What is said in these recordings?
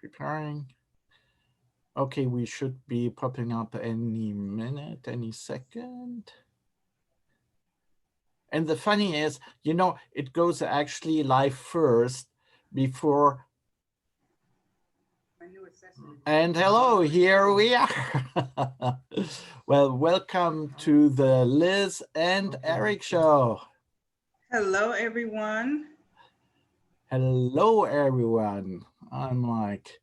Preparing. Okay, we should be popping up any minute, any second. And the funny is, it goes actually live first before. And hello, here we are. Well, welcome to the Liz and Eric show. Hello, everyone. Hello, everyone. I'm like,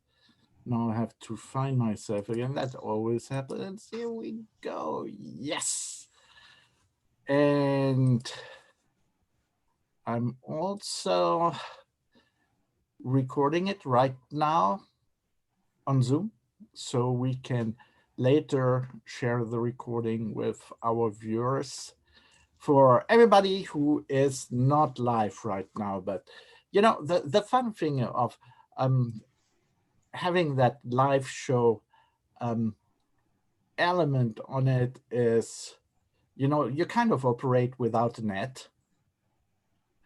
now I have to find myself again. That always happens. Here we go. Yes. And I'm also recording it right now on Zoom so we can later share the recording with our viewers. For everybody who is not live right now, but the fun thing of having that live show um, element on it is, you kind of operate without a net.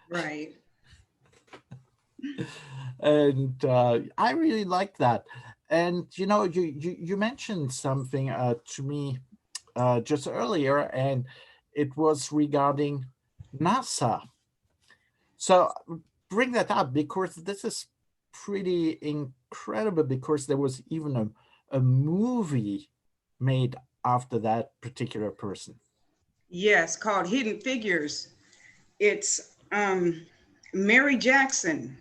Right. And I really like that. And you mentioned something to me just earlier, and it was regarding NASA. So bring that up because this is pretty incredible, because there was even a movie made after that particular person. Yes, called Hidden Figures. It's Mary Jackson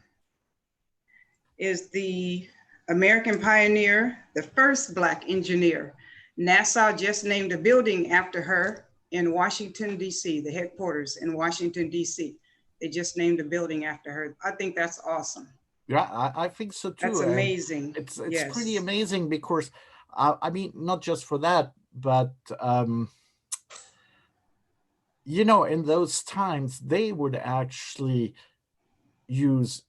is the American pioneer, the first Black engineer. NASA just named a building after her in Washington, D.C., the headquarters in Washington, D.C. They just named a building after her. I think that's awesome. Yeah, I think so That's too. And amazing. it's pretty Yes. amazing because I mean, not just for that, but in those times they would actually use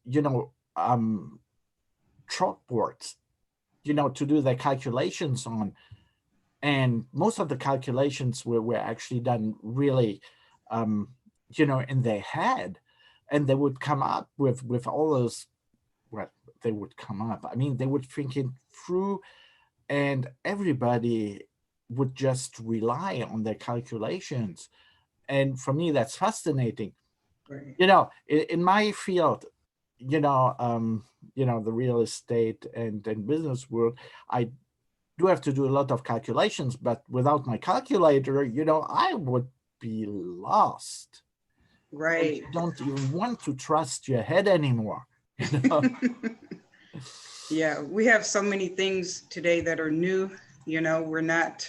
chalkboards, to do their calculations on, and most of the calculations were actually done really, um, in their head, and they would come up with all those. Well, they would come up. I mean, they would think it through, and everybody would just rely on their calculations. And for me, that's fascinating. Right. In my field, the real estate and business world, I do have to do a lot of calculations, but without my calculator, I would be lost. And Right. you don't even want to trust your head anymore. You know? Yeah, we have so many things today that are new. We're not,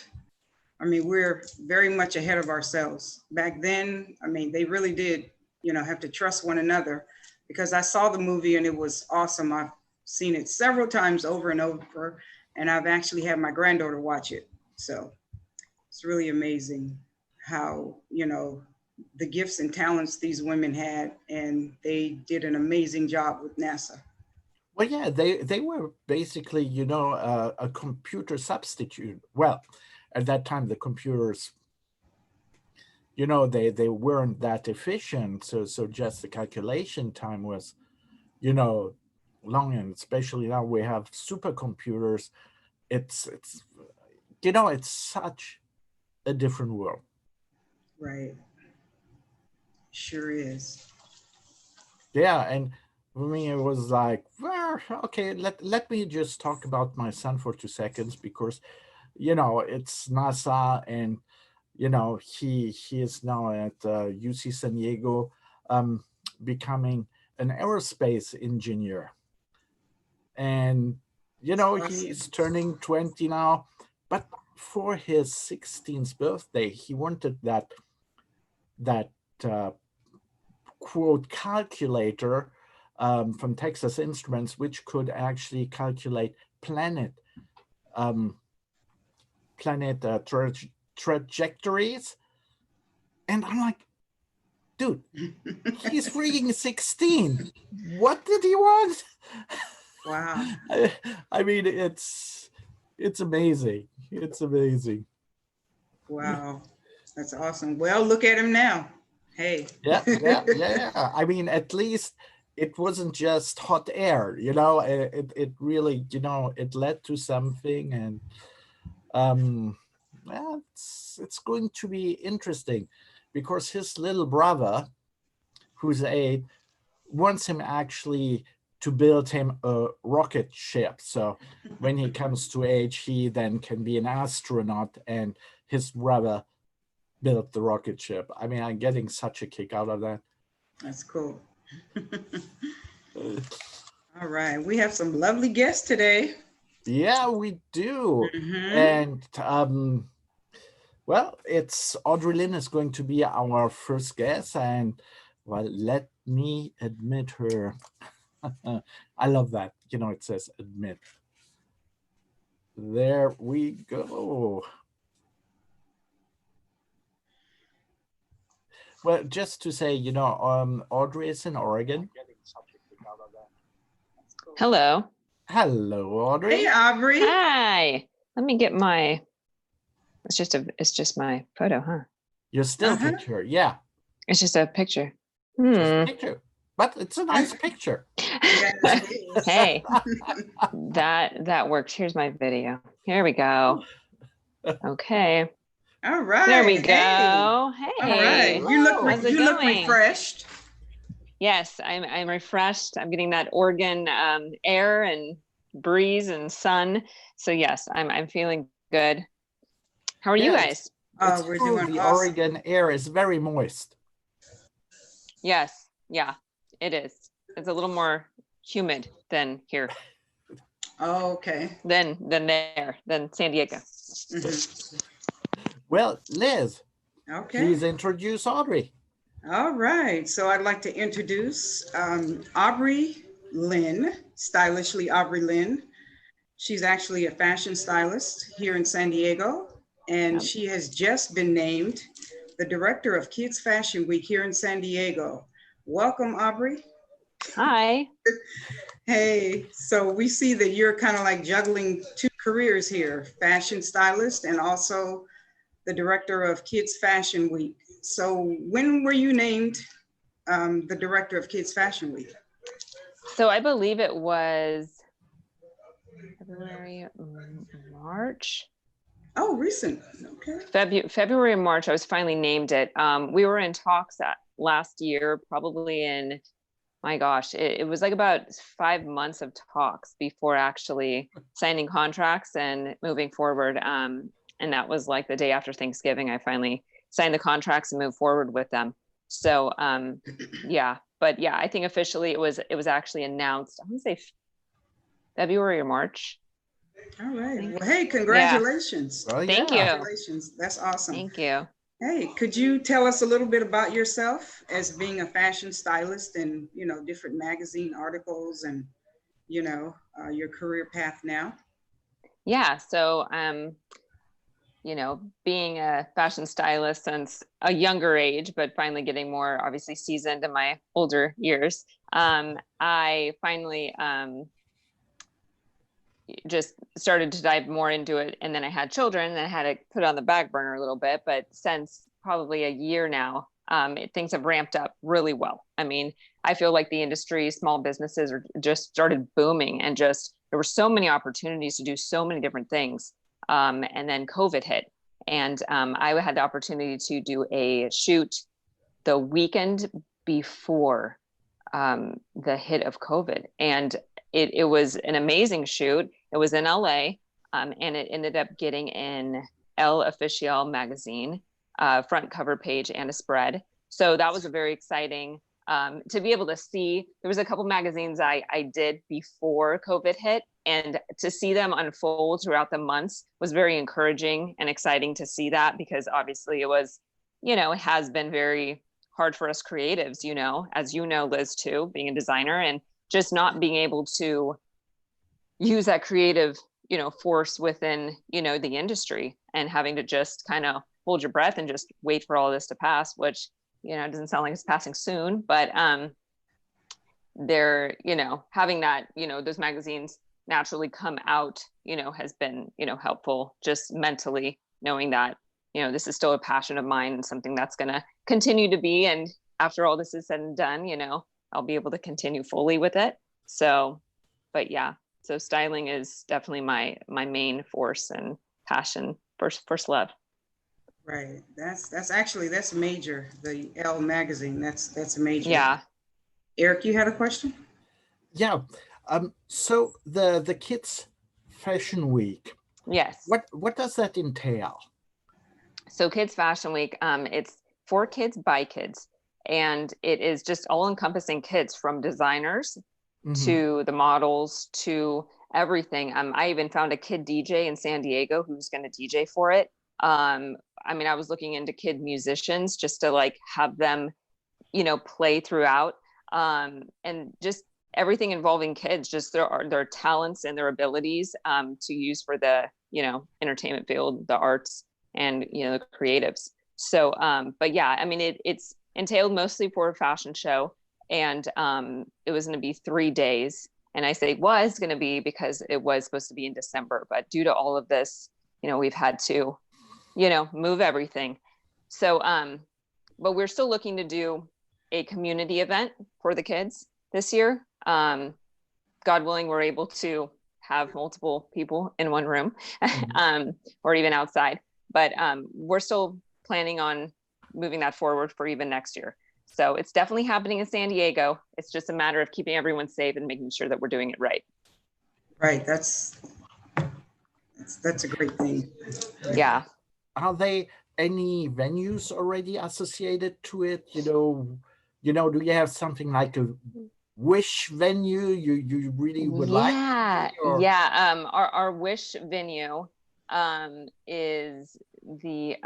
we're very much ahead of ourselves. Back then, they really did, have to trust one another, because I saw the movie and it was awesome. I've seen it several times over and over, and I've actually had my granddaughter watch it. So it's really amazing how, the gifts and talents these women had, and they did an amazing job with NASA. Well, yeah, they were basically, a computer substitute. Well, at that time, the computers, they weren't that efficient. So just the calculation time was, you know, long, and especially now we have supercomputers. It's it's such a different world. Right. Sure is. Yeah, and for me it was like, well, okay, let me just talk about my son for 2 seconds, because it's NASA, and he is now at UC San Diego, um, becoming an aerospace engineer, and It's awesome. he's turning 20 now, but for his 16th birthday he wanted that uh, quote calculator from Texas Instruments, which could actually calculate um, planet trajectories. And I'm like, dude, he's freaking 16. What did he want? Wow. I, I mean, it's amazing. It's amazing. Wow. That's awesome. Well, look at him now. Hey. Yeah, yeah, yeah, yeah. I mean, at least it wasn't just hot air, you know, it really, you know, it led to something. And well, it's going to be interesting because his little brother, who's 8, wants him actually to build him a rocket ship. So when he comes to age, he then can be an astronaut, and his brother built the rocket ship. I mean, I'm getting such a kick out of that. That's cool. All right, we have some lovely guests today. Yeah, we do. Hmm. And well, it's Audrey Lynn is going to be our first guest, and well, let me admit her. I love that. You know, it says admit. There we go. Well, just to say, you know, Audrey is in Oregon. Hello. Hello, Hey, Audrey. Aubrey. Hi. Let me get my, it's just my photo, huh? Your still Uh-huh. picture, yeah, It's just a picture. just a picture, but it's a nice picture. Yes, it is. Hey, that works. Here's my video. Here we go. Okay. All right. There we Hey. go. All Hey. right. You look Hello. How's it you look going? refreshed. Yes, I'm refreshed. I'm getting that Oregon air and breeze and sun. So yes, I'm feeling good. How are you Yes. guys? It's We're true. doing The awesome. Oregon air is very moist. Yes. Yeah, it is. It's a little more humid than here, Oh, okay. than San Diego. Mhm. Well, Liz, Okay. please introduce Audrey. All right. So I'd like to introduce Aubrey Lynn, stylishly Aubrey Lynn. She's actually a fashion stylist here in San Diego, and Yep. she has just been named the director of Kids Fashion Week here in San Diego. Welcome, Aubrey. Hi. Hey, so we see that you're kind of like juggling 2 careers here, fashion stylist and also the director of Kids Fashion Week. So when were you named the director of Kids Fashion Week? So I believe it was February, March. Oh, recent. Okay. February and March, I was finally named it. We were in talks last year, probably in, my gosh, it was like about 5 months of talks before actually signing contracts and moving forward. And that was like the day after Thanksgiving, I finally signed the contracts and moved forward with them. So yeah, but yeah, I think officially it was actually announced, I want to say February or March. All right. Well, hey, congratulations. Well, Thank yeah. you. Congratulations. That's awesome. Thank you. Hey, could you tell us a little bit about yourself as being a fashion stylist and, you know, different magazine articles and, you know, your career path now? Yeah, so you know, being a fashion stylist since a younger age, but finally getting more obviously seasoned in my older years, I finally just started to dive more into it. And then I had children and I had to put it on the back burner a little bit. But since probably a year now, things have ramped up really well. I mean, I feel like the industry, small businesses are just started booming, and just there were so many opportunities to do so many different things. And then COVID hit, and I had the opportunity to do a shoot the weekend before the hit of COVID. And it was an amazing shoot. It was in LA, and it ended up getting in El Oficial magazine, front cover page and a spread. So that was a very exciting to be able to see. There was a couple magazines I did before COVID hit, and to see them unfold throughout the months was very encouraging and exciting to see that, because obviously it was, you know, it has been very hard for us creatives, you know, as you know, Liz, too, being a designer, and just not being able to use that creative, you know, force within, you know, the industry, and having to just kind of hold your breath and just wait for all this to pass, which, you know, doesn't sound like it's passing soon, but they're, you know, having that, you know, those magazines naturally come out, you know, has been, you know, helpful just mentally knowing that, you know, this is still a passion of mine and something that's going to continue to be. And after all this is said and done, you know, I'll be able to continue fully with it. So, but yeah, so styling is definitely my main force and passion, first love. Right. That's major. The Elle magazine. That's a major. Yeah. Eric, you had a question? Yeah. So the kids fashion week, Yes. what does that entail? So Kids Fashion Week, it's for kids by kids, and it is just all encompassing kids, from designers to the models to everything. I even found a kid DJ in San Diego who's going to DJ for it. I mean, I was looking into kid musicians just to like have them, play throughout, and just everything involving kids, just their talents and their abilities to use for the, entertainment field, the arts, and the creatives. So but yeah, I mean, it's entailed mostly for a fashion show, and it was going to be 3 days. And I say was going to be because it was supposed to be in December, but due to all of this, we've had to move everything. So but we're still looking to do a community event for the kids this year. God willing, we're able to have multiple people in one room, or even outside. But we're still planning on moving that forward for even next year. So it's definitely happening in San Diego. It's just a matter of keeping everyone safe and making sure that we're doing it right. Right. That's a great thing. Yeah. Are there any venues already associated to it? Do you have something like a wish venue you really would like? Yeah. Our wish venue is the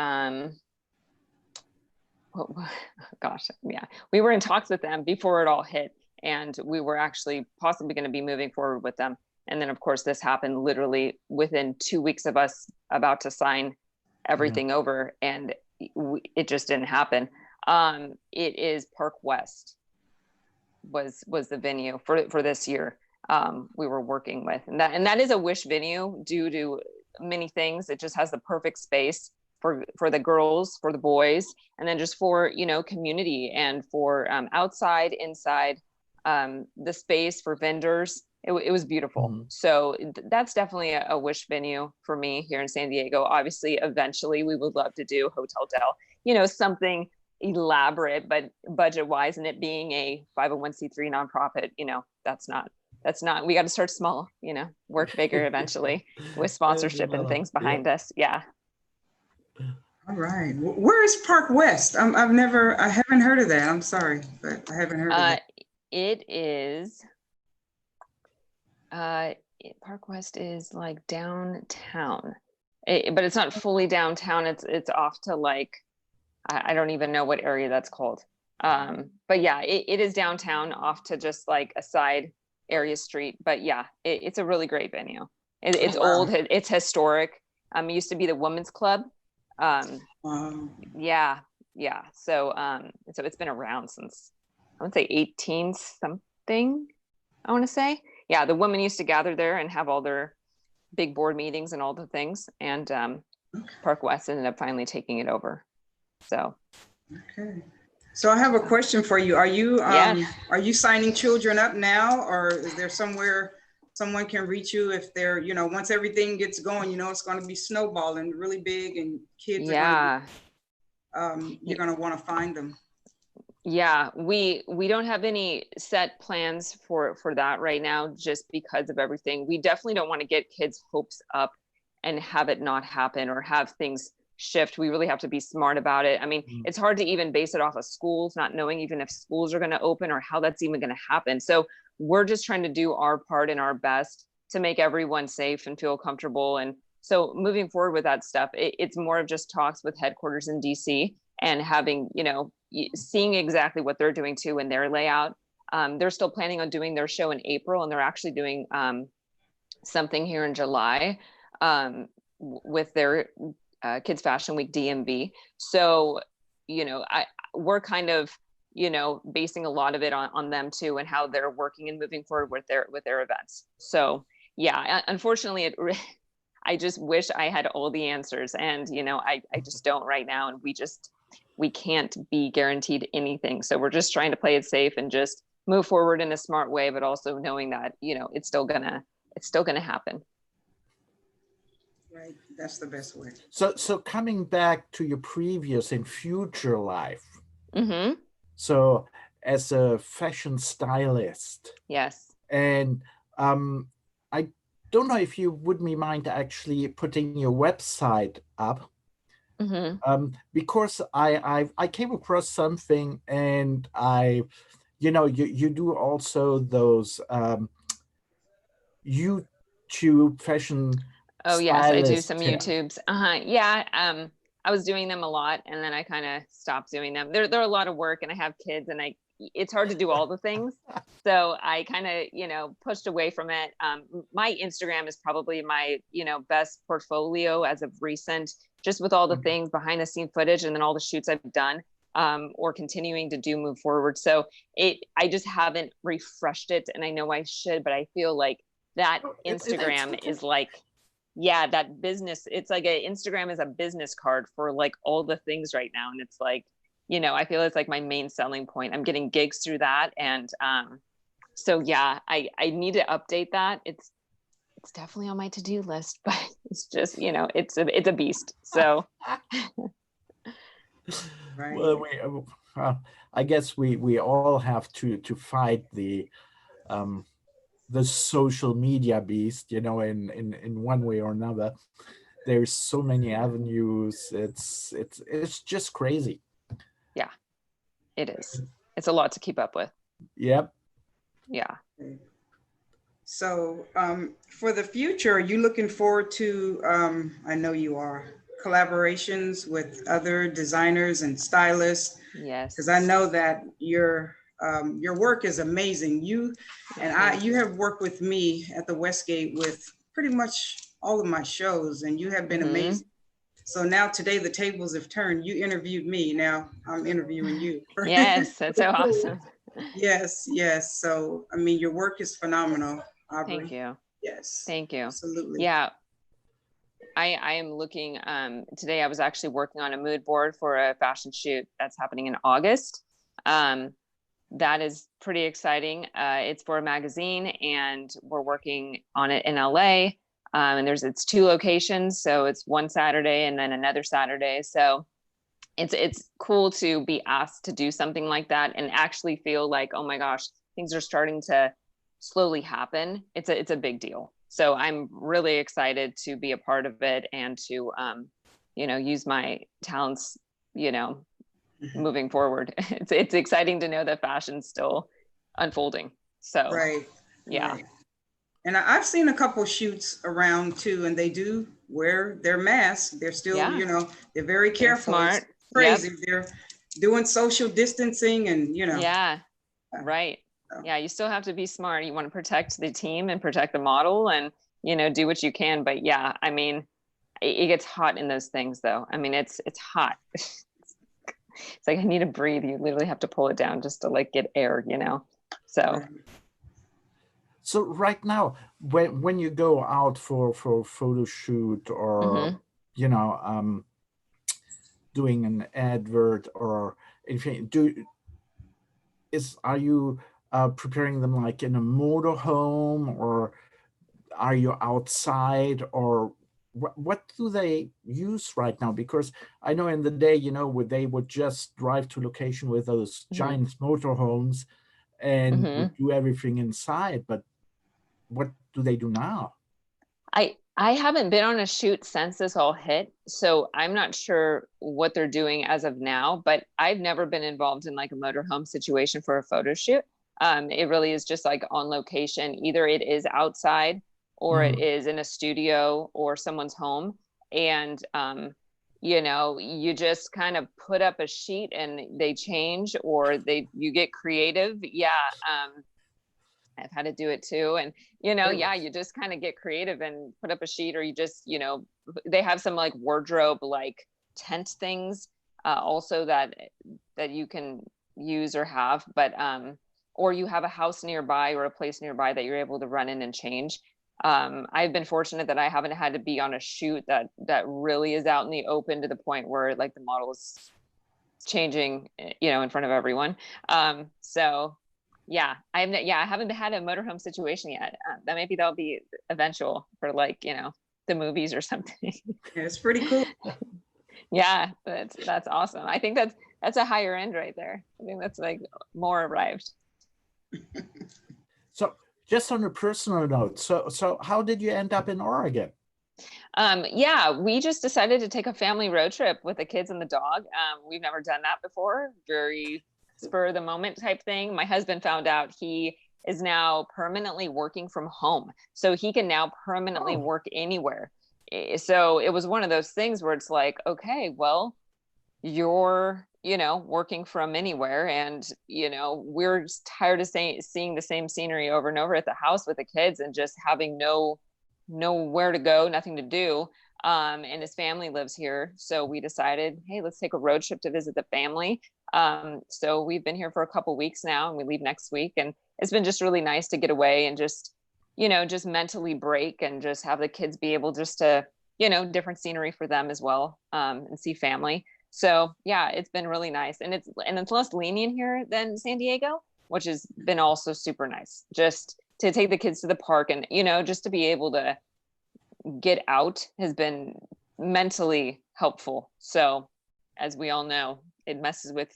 gosh, yeah. We were in talks with them before it all hit, and we were actually possibly going to be moving forward with them. And then of course this happened literally within 2 weeks of us about to sign everything over, and it just didn't happen. It is Park West was the venue for this year. We were working with, and that is a wish venue due to many things. It just has the perfect space for the girls, for the boys, and then just for community, and for outside, inside, the space for vendors. It was beautiful. So that's definitely a wish venue for me here in San Diego. Obviously, eventually we would love to do Hotel Del, something elaborate, but budget wise, and it being a 501c3 nonprofit, that's not, we got to start small, work bigger eventually with sponsorship and things behind us. Yeah. All right. Where is Park West? I haven't heard of that. I'm sorry, but I haven't heard of it. It is, Park West is like downtown, but it's not fully downtown. It's off to like, I don't even know what area that's called. But yeah, it is downtown, off to just like a side area street. But yeah, it's a really great venue. It's old, it's historic. It used to be the women's club. Yeah. So it's been around since, I would say 18 something, I want to say. Yeah, the women used to gather there and have all their big board meetings and all the things. And Park West ended up finally taking it over. So. Okay. So I have a question for you. Are you signing children up now, or is there somewhere someone can reach you if they're, once everything gets going, it's going to be snowballing really big, and kids are you're going to want to find them. Yeah, we don't have any set plans for that right now, just because of everything. We definitely don't want to get kids' hopes up and have it not happen, or have things shift. We really have to be smart about it. I mean, it's hard to even base it off of schools, not knowing even if schools are going to open or how that's even going to happen. So we're just trying to do our part and our best to make everyone safe and feel comfortable. And so moving forward with that stuff, it's more of just talks with headquarters in DC, and having, seeing exactly what they're doing too in their layout. They're still planning on doing their show in April, and they're actually doing something here in July with their Kids Fashion Week DMV. So, we're kind of, basing a lot of it on them too, and how they're working and moving forward with their events. So yeah, unfortunately, I just wish I had all the answers, and I just don't right now, and we can't be guaranteed anything. So we're just trying to play it safe and just move forward in a smart way, but also knowing that, it's still gonna happen. Right. That's the best way. So coming back to your previous and future life. Mm-hmm. So as a fashion stylist. Yes. And I don't know if you would mind actually putting your website up. Mm-hmm. Because I came across something, and you do also those YouTube fashion Oh yes, I do stylist some tips. YouTubes. Yeah. I was doing them a lot, and then I kind of stopped doing them. They're a lot of work, and I have kids, and it's hard to do all the things. So I kind of, pushed away from it. My Instagram is probably my, best portfolio as of recent, just with all the things behind the scene footage and then all the shoots I've done, or continuing to do move forward. So I just haven't refreshed it, and I know I should, but I feel like that Instagram is like, yeah, that business, it's like Instagram is a business card for like all the things right now. And it's like, I feel it's like my main selling point. I'm getting gigs through that. And so yeah, I need to update that. It's definitely on my to-do list, but it's just, it's a beast. So Right. Well, I guess we all have to fight the social media beast, in one way or another. There's so many avenues. It's just crazy. Yeah, it is. It's a lot to keep up with. Yep. Yeah. So for the future, are you looking forward to, I know you are, collaborations with other designers and stylists? Yes. Because I know that your work is amazing. You have worked with me at the Westgate with pretty much all of my shows, and you have been amazing. So now today the tables have turned. You interviewed me. Now I'm interviewing you. Yes, that's so awesome. Yes, yes. So I mean, your work is phenomenal, Aubrey. Thank you. Yes. Thank you. Absolutely. Yeah. I am looking, today I was actually working on a mood board for a fashion shoot that's happening in August. That is pretty exciting. It's for a magazine, and we're working on it in LA. And it's 2 locations. So it's one Saturday and then another Saturday. So it's cool to be asked to do something like that and actually feel like, oh my gosh, things are starting to slowly happen. It's a big deal. So I'm really excited to be a part of it and to, use my talents, moving forward. It's exciting to know that fashion's still unfolding. So, right. Yeah. Right. And I've seen a couple shoots around too, and they do wear their masks. They're still, they're very careful. Smart. It's crazy. Yep. They're doing social distancing and, Yeah. Right. Yeah. You still have to be smart. You want to protect the team and protect the model and, do what you can. But yeah, I mean, it gets hot in those things though. I mean, it's hot. It's like, I need to breathe. You literally have to pull it down just to like get air, So. Right. So right now, when you go out for a photo shoot or doing an advert or anything, are you preparing them like in a motorhome, or are you outside, or what do they use right now? Because I know in the day, where they would just drive to location with those giant motorhomes and would do everything inside, but what do they do now? I haven't been on a shoot since this all hit, so I'm not sure what they're doing as of now, but I've never been involved in like a motorhome situation for a photo shoot. It really is just like on location. Either it is outside or it is in a studio or someone's home. And, you just kind of put up a sheet and they change, or you get creative. Yeah. I've had to do it too. And, you just kind of get creative and put up a sheet, or you just, they have some like wardrobe, like tent things, also that you can use or have, but, or you have a house nearby or a place nearby that you're able to run in and change. I've been fortunate that I haven't had to be on a shoot that really is out in the open to the point where like the model is changing, in front of everyone. So Yeah, I haven't had a motorhome situation yet. That'll be eventual for like, the movies or something. Yeah, it's pretty cool. Yeah, that's awesome. I think that's a higher end right there. I think that's like more arrived. So just on a personal note, so how did you end up in Oregon? Yeah, we just decided to take a family road trip with the kids and the dog. We've never done that before. Very spur of the moment type thing. My husband found out he is now permanently working from home. So he can now permanently work anywhere. So it was one of those things where it's like, okay, well, you're, working from anywhere. And, we're just tired of seeing the same scenery over and over at the house with the kids and just having nowhere to go, nothing to do. And his family lives here. So we decided, hey, let's take a road trip to visit the family. So we've been here for a couple weeks now and we leave next week. And it's been just really nice to get away and just mentally break and just have the kids be able just to, different scenery for them as well, and see family. So yeah, it's been really nice. And it's less lenient here than San Diego, which has been also super nice. Just to take the kids to the park and, just to be able to get out has been mentally helpful. So as we all know, it messes with,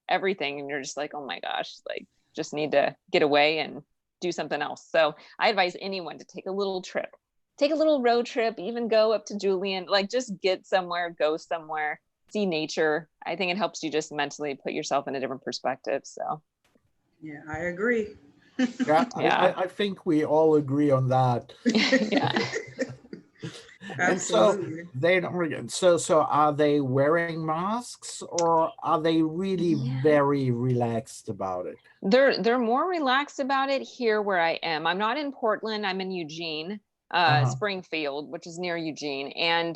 everything. And you're just like, oh my gosh, like just need to get away and do something else. So I advise anyone to take a little road trip, even go up to Julian, like just get somewhere, go somewhere, see nature. I think it helps you just mentally put yourself in a different perspective. So. Yeah, I agree. Yeah, Yeah. I think we all agree on that. Yeah. And so Absolutely. they don't. So are they wearing masks or are they really Yeah. very relaxed about it? They're more relaxed about it here where I am. I'm not in Portland. I'm in Eugene, Springfield, which is near Eugene. And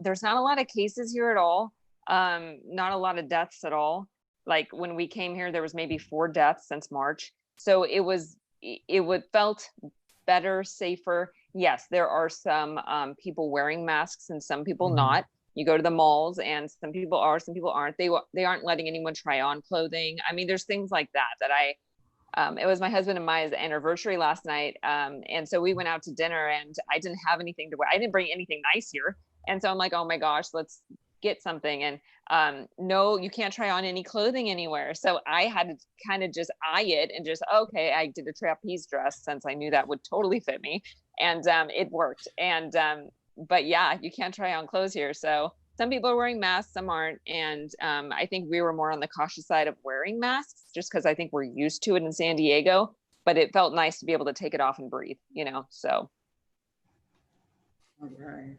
there's not a lot of cases here at all. Not a lot of deaths at all. Like when we came here, there was maybe 4 deaths since March. So it felt better, safer. Yes, there are some people wearing masks and some people not. You go to the malls and some people are, some people aren't. They aren't letting anyone try on clothing. I mean, there's things like that it was my husband and my anniversary last night. And so we went out to dinner and I didn't have anything to wear. I didn't bring anything nice here. And so I'm like, oh my gosh, let's get something. And no, you can't try on any clothing anywhere. So I had to kind of just eye it and just, okay, I did a trapeze dress since I knew that would totally fit me. And it worked. And but yeah, you can't try on clothes here. So some people are wearing masks, some aren't. And I think we were more on the cautious side of wearing masks just because I think we're used to it in San Diego, but it felt nice to be able to take it off and breathe, so. All right.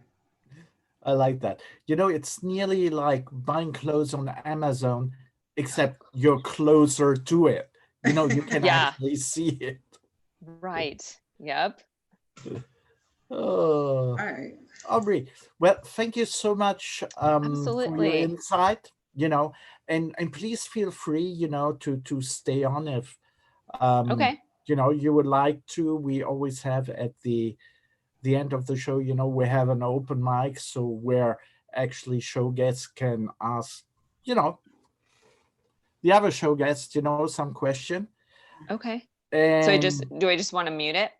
I like that. It's nearly like buying clothes on Amazon, except you're closer to it. You can Yeah. actually see it. Right. Yep. Oh, All right. Aubrey. Well, thank you so much for your Absolutely. insight. And please feel free, to stay on if Okay. you would like to. We always have at the end of the show, we have an open mic, so where actually show guests can ask, the other show guests, some question. Okay. And So do I just want to mute it?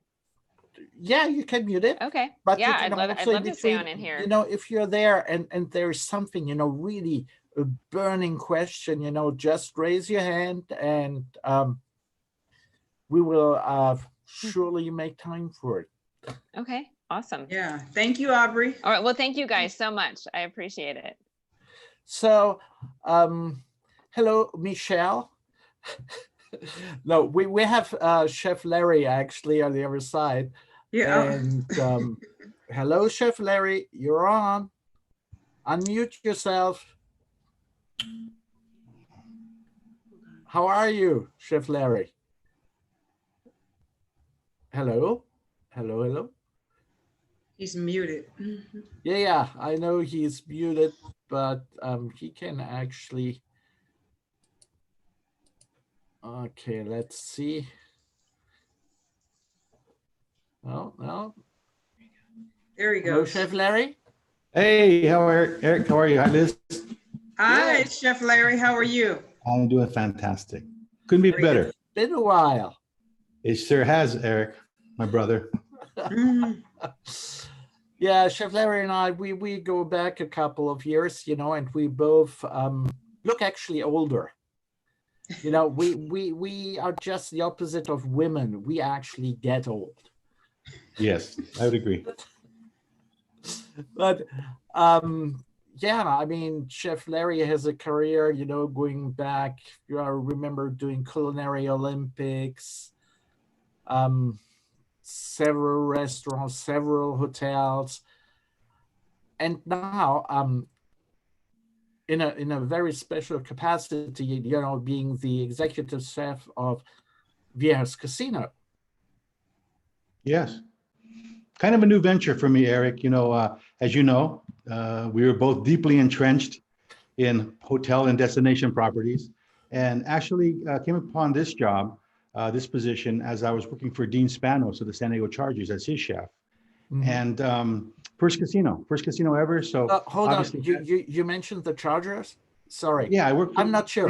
Yeah, you can mute it. Okay. But Yeah, you can I'd also love to stay between, on in here. if you're there and there's something, really a burning question, just raise your hand and we will surely make time for it. Okay. Awesome. Yeah. Thank you, Aubrey. All right. Well, thank you guys so much. I appreciate it. So, hello, Michelle. No, we have Chef Larry actually on the other side. Yeah. And hello, Chef Larry, you're on. Unmute yourself. How are you, Chef Larry? Hello? Hello, hello? He's muted. Yeah, I know he's muted, but he can actually. Okay, let's see. Oh, no. There he Hello, goes. Chef Larry. Hey, how are Eric? How are you? Hi, Liz. Hi, Good. Chef Larry. How are you? I'm doing fantastic. Couldn't be Great. better. been a while. It sure has, Eric, my brother. Mhm. Yeah, Chef Larry and I, we go back a couple of years, and we both look actually older. We are just the opposite of women. We actually get old. Yes, I would agree. But yeah, I mean, Chef Larry has a career, going back. I remember doing Culinary Olympics, several restaurants, several hotels, and now in a very special capacity, being the executive chef of Viejas Casino. Yes. Kind of a new venture for me, Eric. As you know, we were both deeply entrenched in hotel and destination properties, and actually came upon this job, this position, as I was working for Dean Spanos of the San Diego Chargers as his chef. Mhm. And first casino ever. So Hold on, obviously, you mentioned the Chargers. Sorry, yeah, I worked. I'm not sure.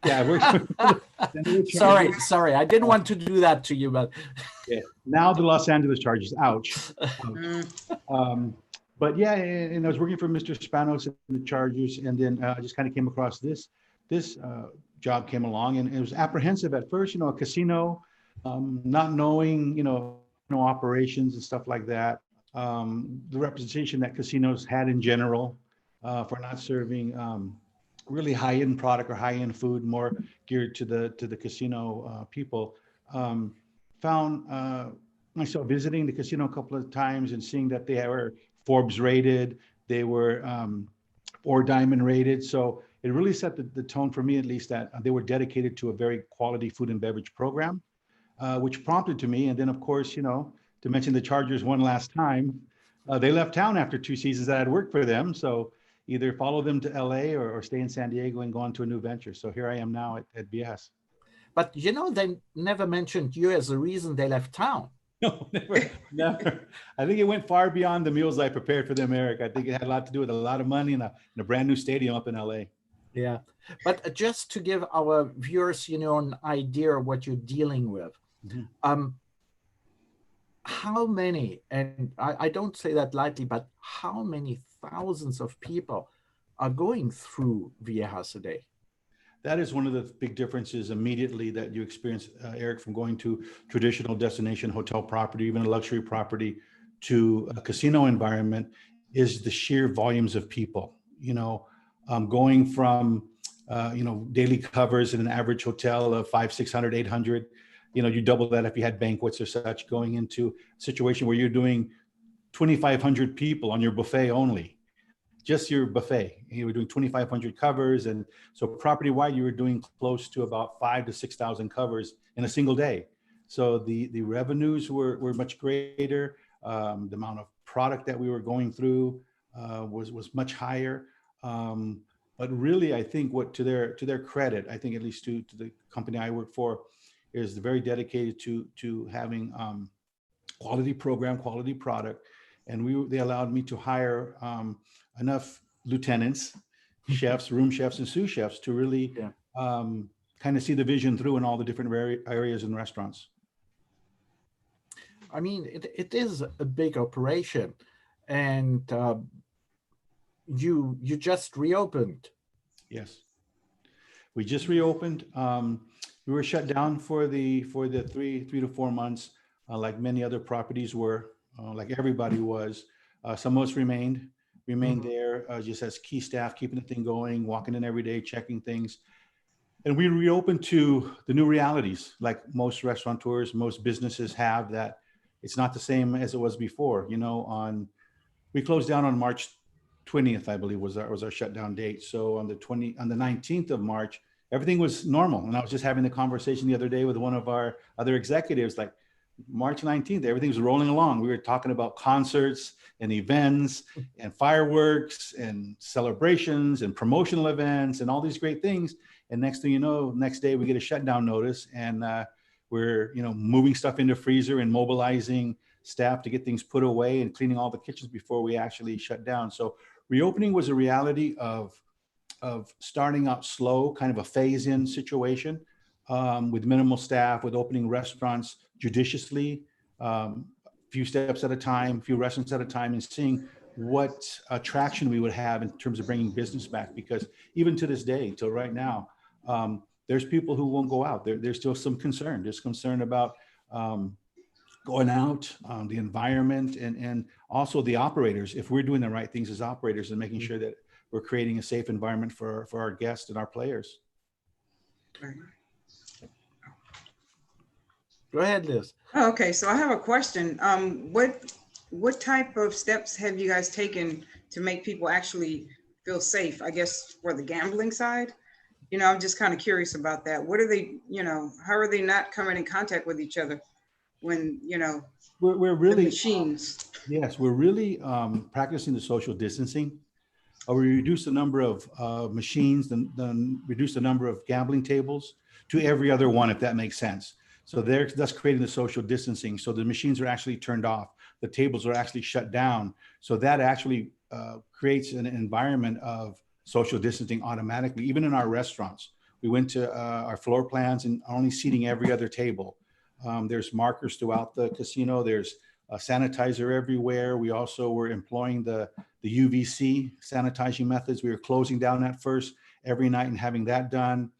Yeah, I worked for the San Diego Chargers. Sorry, I didn't want to do that to you, but Yeah. Now the Los Angeles Chargers. Ouch. Mm. But yeah, and I was working for Mr. Spanos and the Chargers, and then I just kind of came across this job came along, and it was apprehensive at first. A casino, not knowing operations and stuff like that. The representation that casinos had in general for not serving really high-end product or high-end food, more geared to the casino people. Found myself visiting the casino a couple of times and seeing that they were Forbes rated, they were 4-diamond rated. So it really set the tone for me, at least, that they were dedicated to a very quality food and beverage program, which prompted to me. And then, of course, to mention the Chargers one last time, they left town after 2 seasons that I'd worked for them. So either follow them to LA or stay in San Diego and go on to a new venture. So here I am now at BS. but they never mentioned you as the reason they left town. No, never. I think it went far beyond the meals I prepared for them, Eric. I think it had a lot to do with a lot of money and a brand new stadium up in LA. Yeah, but just to give our viewers, an idea of what you're dealing with, Mhm. How many, and I don't say that lightly, but how many thousands of people are going through Viejas a day? That is one of the big differences immediately that you experience, Eric, from going to traditional destination hotel property, even a luxury property, to a casino environment, is the sheer volumes of people. Going from daily covers in an average hotel of 500, 600, 800. You double that if you had banquets or such, going into a situation where you're doing 2,500 people on your buffet only. Just your buffet. You were doing 2,500 covers. And so property wide, you were doing close to about 5,000 to 6,000 covers in a single day. So the revenues were much greater. The amount of product that we were going through was much higher. But really, I think what to their credit, I think at least to the company I work for, is very dedicated to having quality program, quality product. And they allowed me to hire enough lieutenants, chefs, room chefs, and sous chefs to really kind of see the vision through in all the different areas and restaurants. I mean, it is a big operation, and you just reopened. Yes, we just reopened. We were shut down for the 3 to 4 months, like many other properties were, like everybody was. Some of us remained there just as key staff, keeping the thing going, walking in every day, checking things. And we reopened to the new realities, like most restaurateurs, most businesses have, that it's not the same as it was before. We closed down on March 20th, I believe, was our shutdown date. So on the 19th of March, everything was normal. And I was just having the conversation the other day with one of our other executives, like March 19th, everything was rolling along. We were talking about concerts and events and fireworks and celebrations and promotional events and all these great things. And next thing you know, next day we get a shutdown notice, and we're moving stuff into freezer and mobilizing staff to get things put away and cleaning all the kitchens before we actually shut down. So reopening was a reality of starting out slow, kind of a phase-in situation. with minimal staff, with opening restaurants judiciously, few steps at a time, few restaurants at a time, and seeing what traction we would have in terms of bringing business back. Because even to this day, till right now, there's people who won't go out. There's still some concern. There's concern about going out, the environment, and also the operators. If we're doing the right things as operators and making sure that we're creating a safe environment for our guests and our players. Right. Go ahead, Liz. Oh, okay, so I have a question. What type of steps have you guys taken to make people actually feel safe, I guess, for the gambling side? You know, I'm just kind of curious about that. What are they, you know, how are they not coming in contact with each other when, you know, We're the really, machines? yes, we're really practicing the social distancing. We reduce the number of machines, then reduce the number of gambling tables to every other one, if that makes sense. So that's creating the social distancing. So the machines are actually turned off. The tables are actually shut down. So that actually creates an environment of social distancing automatically. Even in our restaurants, we went to our floor plans and only seating every other table. There's markers throughout the casino. There's a sanitizer everywhere. We also were employing the UVC sanitizing methods. We were closing down at first every night and having that done.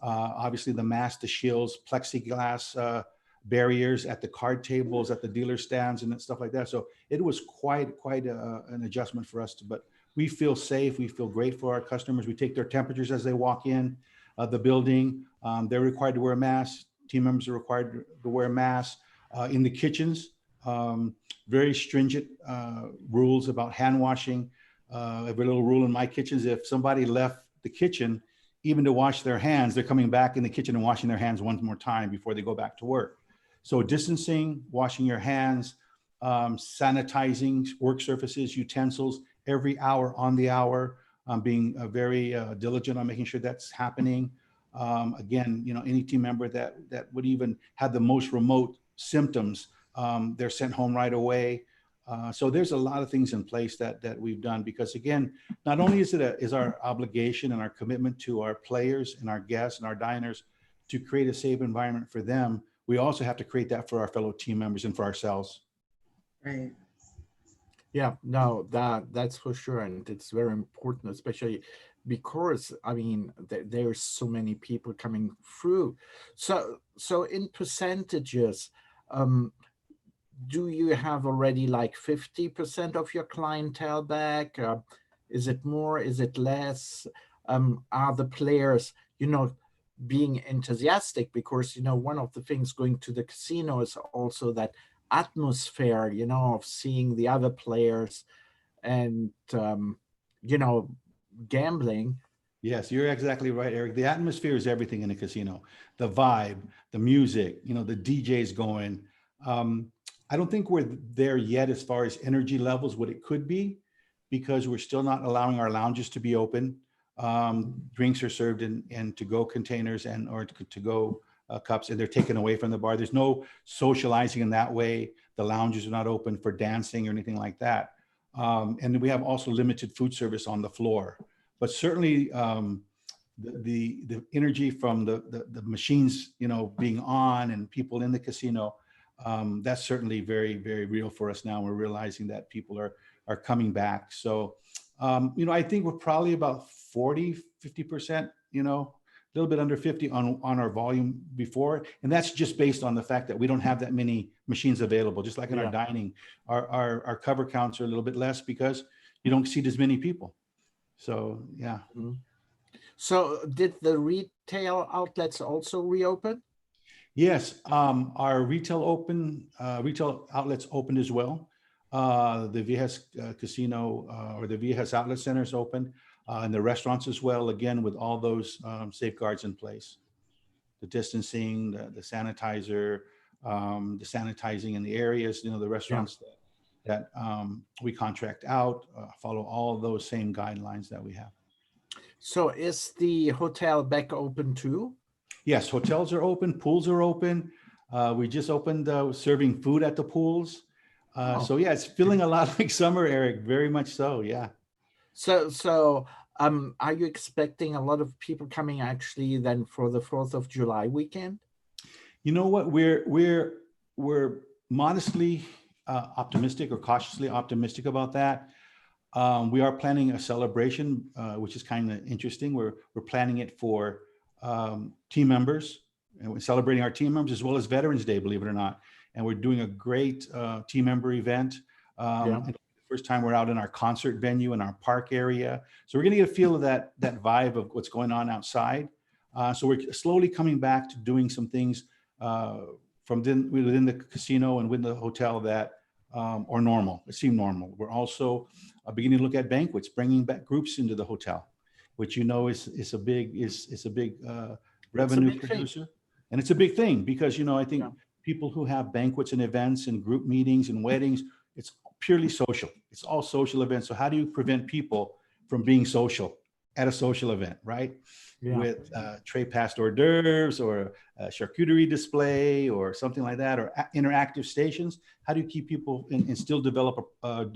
Obviously the masks, the shields, plexiglass barriers at the card tables, at the dealer stands and stuff like that. So it was quite an adjustment for us but we feel safe. We feel great for our customers. We take their temperatures as they walk in the building. They're required to wear a mask. Team members are required to wear masks in the kitchens. Very stringent rules about hand washing. Every little rule in my kitchens, if somebody left the kitchen, even to wash their hands, they're coming back in the kitchen and washing their hands one more time before they go back to work. So distancing, washing your hands, sanitizing work surfaces, utensils, every hour on the hour, being very diligent on making sure that's happening. Again, you know, any team member that would even have the most remote symptoms, they're sent home right away. So there's a lot of things in place that we've done, because again, not only is our obligation and our commitment to our players and our guests and our diners to create a safe environment for them, we also have to create that for our fellow team members and for ourselves. Right. Yeah, no, that's for sure, and it's very important, especially because I mean there's so many people coming through. So in percentages, do you have already like 50% of your clientele back? Is it more? Is it less? Are the players, you know, being enthusiastic? Because, you know, one of the things going to the casino is also that atmosphere, you know, of seeing the other players and, you know, gambling. Yes, you're exactly right, Eric. The atmosphere is everything in a casino. The vibe, the music, you know, the DJ's going. I don't think we're there yet as far as energy levels, what it could be, because we're still not allowing our lounges to be open. Drinks are served in to-go containers and or to-go cups, and they're taken away from the bar. There's no socializing in that way. The lounges are not open for dancing or anything like that. And we have also limited food service on the floor. But certainly the energy from the machines, you know, being on and people in the casino, that's certainly very, very real for us now. We're realizing that people are coming back. So, you know, I think we're probably about 50%, you know, a little bit under 50 on our volume before. And that's just based on the fact that we don't have that many machines available. Just like in our dining, our cover counts are a little bit less because you don't seat as many people. So, yeah. Mm-hmm. So did the retail outlets also reopen? Yes, our retail outlets opened as well. The Viejas Casino or the Viejas Outlet Center is open, and the restaurants as well, again, with all those safeguards in place. The distancing, the sanitizer, the sanitizing in the areas, you know, the restaurants that we contract out, follow all those same guidelines that we have. So is the hotel back open too? Yes, hotels are open, pools are open. We just opened serving food at the pools. So yeah, it's feeling a lot like summer, Eric, very much so, yeah. So Are you expecting a lot of people coming actually then for the 4th of July weekend? You know what? We're modestly optimistic or cautiously optimistic about that. We are planning a celebration, which is kind of interesting. We're planning it for team members, and we're celebrating our team members as well as Veterans Day, believe it or not. And we're doing a great team member event. Yeah. First time we're out in our concert venue in our park area. So we're going to get a feel of that vibe of what's going on outside. So we're slowly coming back to doing some things from within the casino and within the hotel that are normal. It seemed normal. We're also beginning to look at banquets, bringing back groups into the hotel, which is a big revenue producer, and it's a big thing because I think people who have banquets and events and group meetings and weddings, it's purely social. It's all social events. So how do you prevent people from being social at a social event, right? Yeah. With tray passed hors d'oeuvres or a charcuterie display or something like that, or interactive stations. How do you keep people and still develop a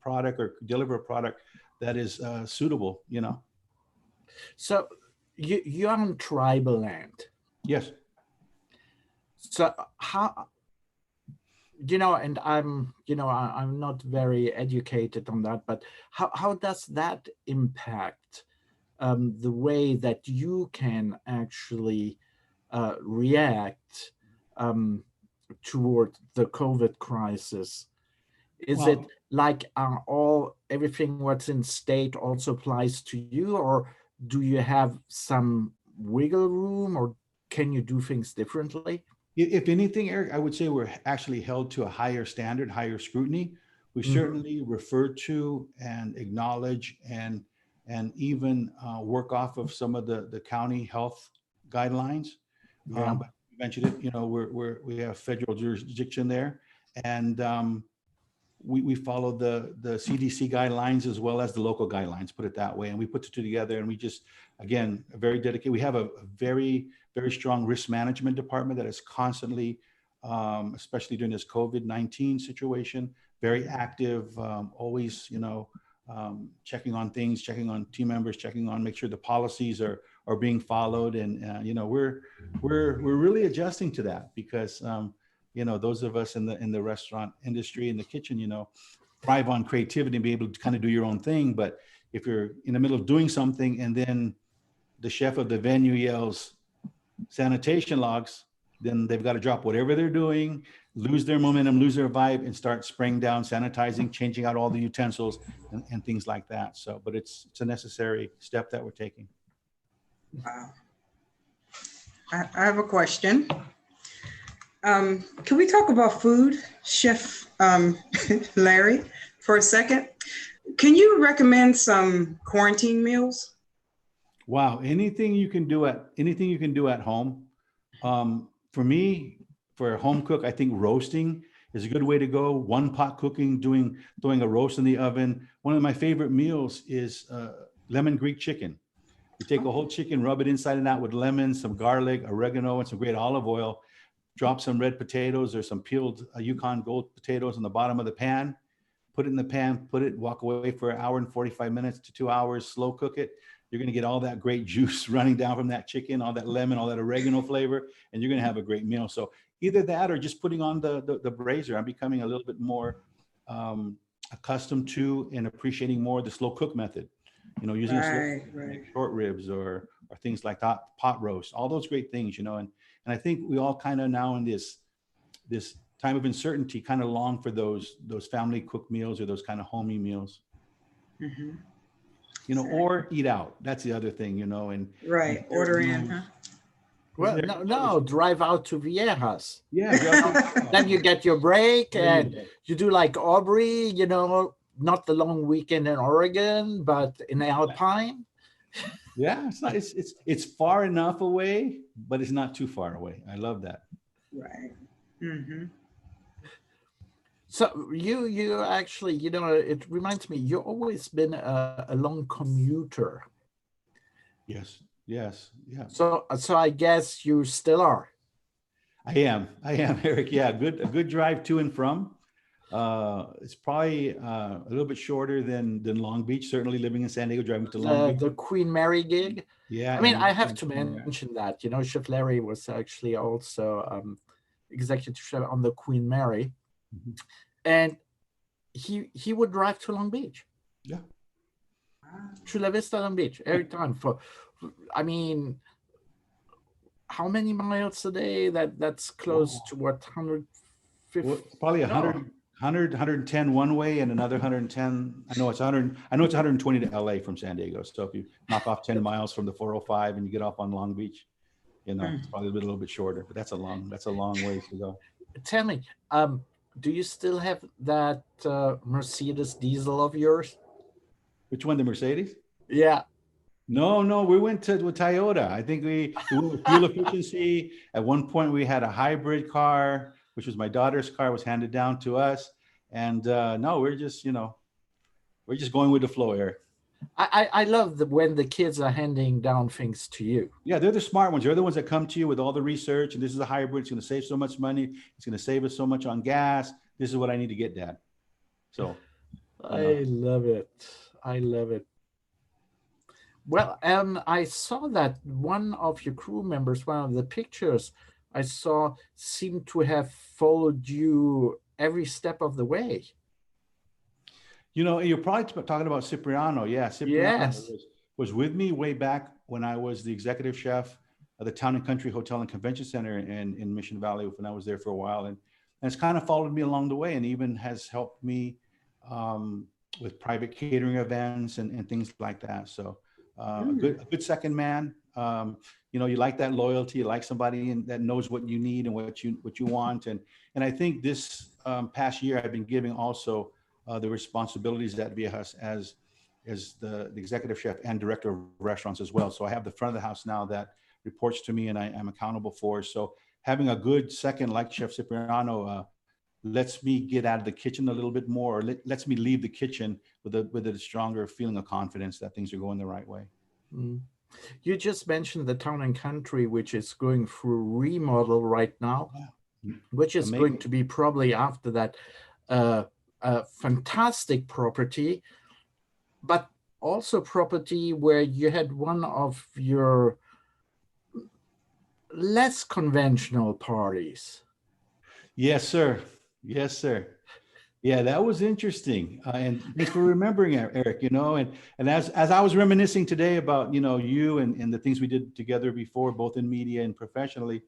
product or deliver a product that is suitable? So you're on tribal land. Yes. So how? And I'm not very educated on that, but how does that impact the way that you can actually react toward the COVID crisis? Is it like everything what's in state also applies to you, or do you have some wiggle room, or can you do things differently? If anything, Eric, I would say we're actually held to a higher standard, higher scrutiny. We certainly refer to and acknowledge and even work off of some of the county health guidelines. Yeah. But you mentioned it, we have federal jurisdiction there, and we follow the CDC guidelines as well as the local guidelines, put it that way. And we put the two together, and we just, again, very dedicated. We have a very, very strong risk management department that is constantly, especially during this COVID-19 situation, very active, always, checking on things, checking on team members, checking on, make sure the policies are being followed. And, we're really adjusting to that because, those of us in the restaurant industry, in the kitchen, thrive on creativity and be able to kind of do your own thing. But if you're in the middle of doing something and then the chef of the venue yells sanitation logs, then they've got to drop whatever they're doing, lose their momentum, lose their vibe, and start spraying down, sanitizing, changing out all the utensils and things like that. So, but it's a necessary step that we're taking. Wow. I have a question. Can we talk about food, Chef Larry, for a second? Can you recommend some quarantine meals? Wow, anything you can do at home. For me, for a home cook, I think roasting is a good way to go. One pot cooking, throwing a roast in the oven. One of my favorite meals is lemon Greek chicken. You take a whole chicken, rub it inside and out with lemon, some garlic, oregano, and some great olive oil. Drop some red potatoes or some peeled Yukon Gold potatoes on the bottom of the pan. Put it in the pan, walk away for an hour and 45 minutes to 2 hours, slow cook it. You're going to get all that great juice running down from that chicken, all that lemon, all that oregano flavor, and you're going to have a great meal. So either that or just putting on the brazier. I'm becoming a little bit more accustomed to and appreciating more the slow cook method. Using short ribs or things like that, pot roast, all those great things, and I think we all kind of now in this time of uncertainty kind of long for those family cooked meals or those kind of homey meals. Mm-hmm. Or eat out. That's the other thing, and order in, huh? Well, no, drive out to Viejas. Yeah. Then you get your break and you do like Aubrey, not the long weekend in Oregon, but in Alpine. Yeah, it's far enough away, but it's not too far away. I love that. Right. Mm-hmm. So you actually, it reminds me, you've always been a long commuter. Yes. Yeah. So I guess you still are. I am, Eric. Yeah, a good drive to and from. It's probably a little bit shorter than Long Beach. Certainly, living in San Diego, driving to Long Beach. The Queen Mary gig. Yeah, I mean, and I have to mention that, you know, Chef Larry was actually also executive chef on the Queen Mary, Mhm. and he would drive to Long Beach, yeah, Chula Vista, Long Beach, every time I mean, how many miles a day? That's close wow. to what, 150? Well, probably No, 110 one way and another 110. I know it's 100. I know it's 120 to LA from San Diego. So if you knock off 10 miles from the 405 and you get off on Long Beach, you know, it's probably a little bit shorter, but that's a long ways to go. tell me, do you still have that Mercedes diesel of yours? Which one, the Mercedes? Yeah. No, we went to with Toyota. I think we went with fuel efficiency. At one point, we had a hybrid car, which was my daughter's car, was handed down to us. And no, we're just, we're just going with the flow, Eric. I love when the kids are handing down things to you. Yeah, they're the smart ones. They're the ones that come to you with all the research. And this is a hybrid. It's going to save so much money. It's going to save us so much on gas. This is what I need to get, Dad. So I love it. I love it. Well, I saw that one of your crew members, one of the pictures I saw, seemed to have followed you every step of the way. you're probably talking about Cipriano. Yeah, Cipriano Yes. was with me way back when I was the executive chef of the Town and Country Hotel and Convention Center in Mission Valley when I was there for a while. And it's kind of followed me along the way and even has helped me with private catering events and things like that. So a good second man. You like that loyalty, you like somebody that knows what you need and what you want. And I think this past year I've been giving also the responsibilities that we have as the executive chef and director of restaurants as well. So I have the front of the house now that reports to me and I'm accountable for. So having a good second like Chef Cipriano lets me get out of the kitchen a little bit more, or lets me leave the kitchen with a stronger feeling of confidence that things are going the right way. Mm. You just mentioned the Town and Country, which is going through remodel right now, which is Amazing. going to be probably after that a fantastic property, but also property where you had one of your less conventional parties. Yes, sir. Yes, sir. Yeah, that was interesting. And thanks for remembering, Eric, and as I was reminiscing today about, you and the things we did together before, both in media and professionally,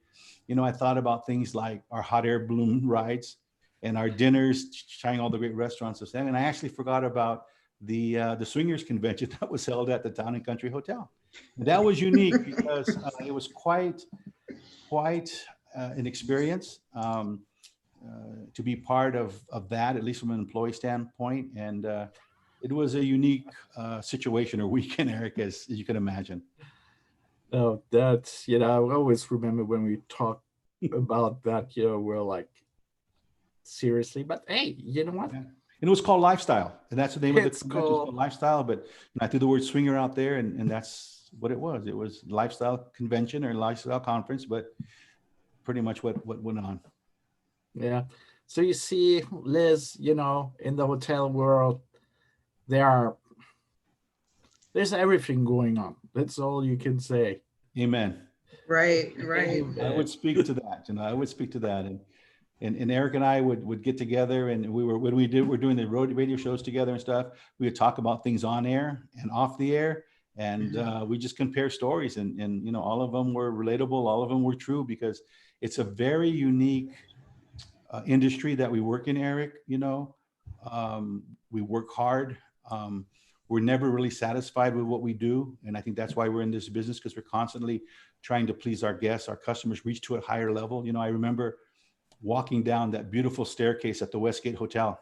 I thought about things like our hot air balloon rides and our dinners, trying all the great restaurants of San. And I actually forgot about the swingers convention that was held at the Town and Country Hotel. And that was unique because it was quite an experience. To be part of that, at least from an employee standpoint. And it was a unique situation or weekend, Eric, as you can imagine. Oh, that's, I always remember when we talked about that, we're like, seriously, but hey, you know what? Yeah. And it was called Lifestyle. And that's the name of the convention. It's called called Lifestyle. But I threw the word swinger out there and that's what it was. It was Lifestyle Convention or Lifestyle Conference, but pretty much what went on. Yeah. So you see, Liz, in the hotel world, there's everything going on. That's all you can say. Amen. Right. I would speak to that. I would speak to that. And Eric and I would get together and we're doing the radio shows together and stuff. We would talk about things on air and off the air. And we just compare stories and all of them were relatable. All of them were true because it's a very unique industry that we work in, Eric. We work hard. We're never really satisfied with what we do. And I think that's why we're in this business, because we're constantly trying to please our guests, our customers, reach to a higher level. I remember walking down that beautiful staircase at the Westgate Hotel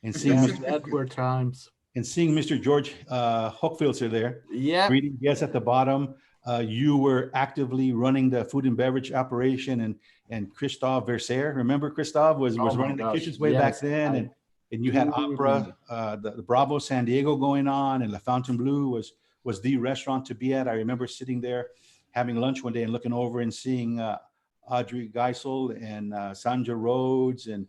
and seeing that were times. And seeing Mr. George Hochfilzer there, greeting guests at the bottom. You were actively running the food and beverage operation, and Christophe Versaire, remember Christophe was running the kitchens way back then, and you had opera, the Bravo San Diego going on, and La Fontainebleau was the restaurant to be at. I remember sitting there having lunch one day and looking over and seeing Audrey Geisel and Sandra Rhodes and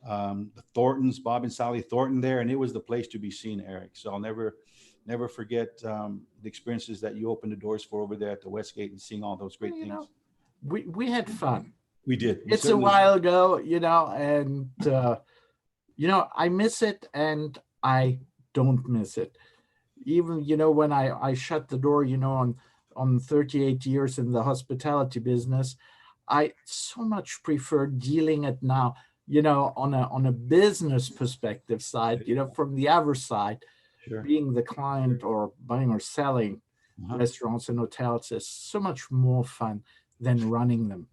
the Thorntons, Bob and Sally Thornton there, and it was the place to be seen, Eric. So I'll never forget the experiences that you opened the doors for over there at the Westgate and seeing all those great You things. know, we had fun. We did. We It's a certainly while ago, you know, and you know, I miss it and I don't miss it. Even, you know, when I shut the door, you know, on 38 years in the hospitality business, I so much prefer dealing it now, you know, on a business perspective side, you know, from the other side, Sure. being the client or buying or selling Uh-huh. restaurants and hotels is so much more fun than running them.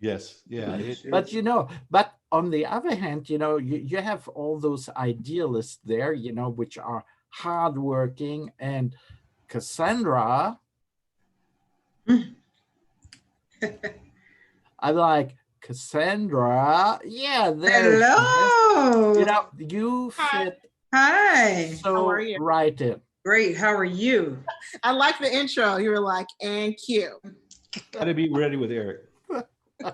Yes. Yeah. But you know, but on the other hand, you know, you have all those idealists there, you know, which are hardworking, and Cassandra. I like Cassandra. Yeah, there. Hello. You know, you fit Hi. How so are you? right in. Great. How are you? I like the intro. You were like, and cue. Got to be ready with Eric. How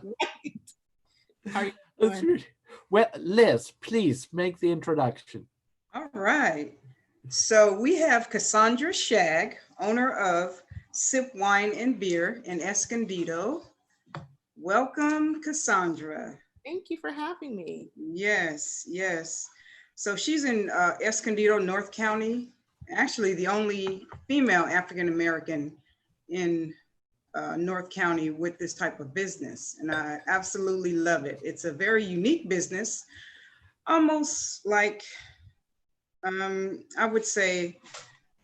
are you That's doing? really, well, Liz, please make the introduction. All right. So we have Cassandra Shag, owner of Sip Wine and Beer in Escondido. Welcome, Cassandra. Thank you for having me. Yes, yes. So she's in Escondido, North County, actually the only female African-American in North County with this type of business. And I absolutely love it. It's a very unique business, almost like, I would say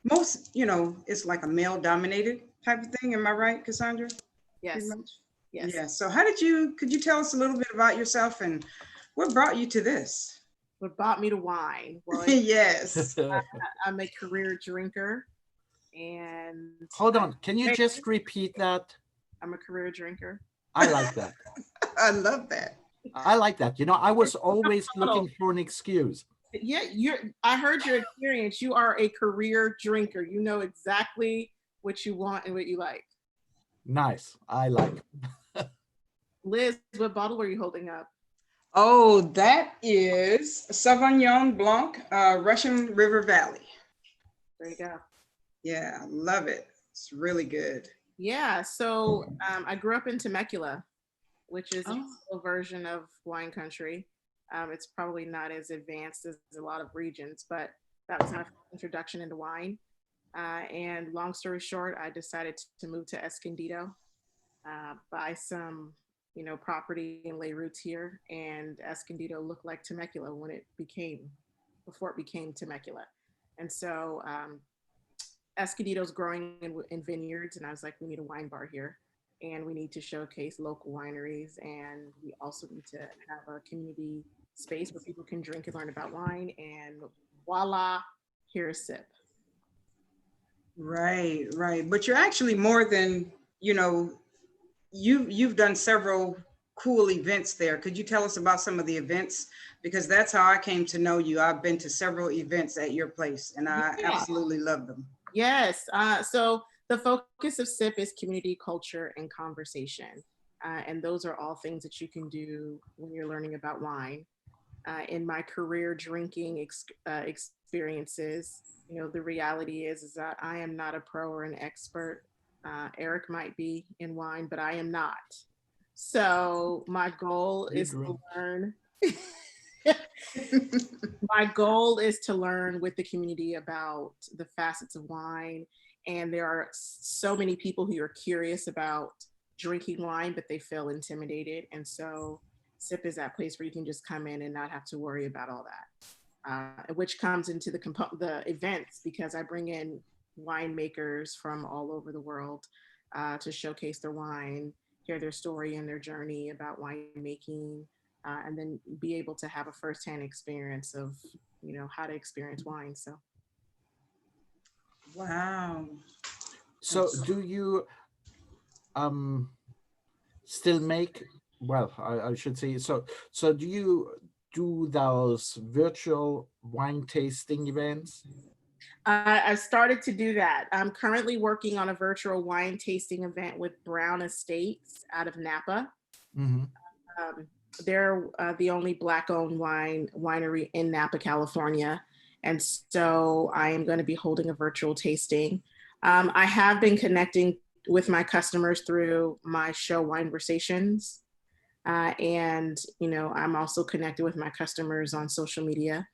most, you know, it's like a male dominated type of thing. Am I right, Cassandra? Yes. Pretty much? Yes. Yeah. So could you tell us a little bit about yourself and what brought you to this? What brought me to wine? Well, Yes. I'm a career drinker, and Hold on, can you just repeat that? I'm a career drinker. I like that. I love that. I like that. You know, I was always looking for an excuse. Yeah, I heard your experience. You are a career drinker. You know exactly what you want and what you like. Nice. I like it. Liz, what bottle are you holding up? Oh, that is Sauvignon Blanc, Russian River Valley. There you go. Yeah, I love it. It's really good. Yeah, so I grew up in Temecula, which is Oh. a version of wine country. It's probably not as advanced as a lot of regions, but that was my introduction into wine. And long story short, I decided to move to Escondido, buy some, you know, property and lay roots here. And Escondido looked like Temecula before it became Temecula. And so Escondido's growing in vineyards, and I was like, we need a wine bar here, and we need to showcase local wineries, and we also need to have a community space where people can drink and learn about wine. And voila, here's Sip. Right, right. But you're actually more than, you know, you've done several cool events there. Could you tell us about some of the events? Because that's how I came to know you. I've been to several events at your place, and I absolutely love them. Yes. So the focus of SIP is community, culture, and conversation. And those are all things that you can do when you're learning about wine. In my career drinking experiences, you know, the reality is that I am not a pro or an expert. Eric might be in wine, but I am not. So my goal is to learn. My goal is to learn with the community about the facets of wine. And there are so many people who are curious about drinking wine, but they feel intimidated. And so SIP is that place where you can just come in and not have to worry about all that, which comes into the events, because I bring in winemakers from all over the world to showcase their wine, hear their story and their journey about winemaking, and then be able to have a firsthand experience of, you know, how to experience wine. So. Wow. So do you still make, well, I should say, so do you do those virtual wine tasting events? I started to do that. I'm currently working on a virtual wine tasting event with Brown Estates out of Napa. Mm-hmm. they're the only Black-owned winery in Napa, California. And so I am going to be holding a virtual tasting. I have been connecting with my customers through my show Wineversations. And, I'm also connected with my customers on social media.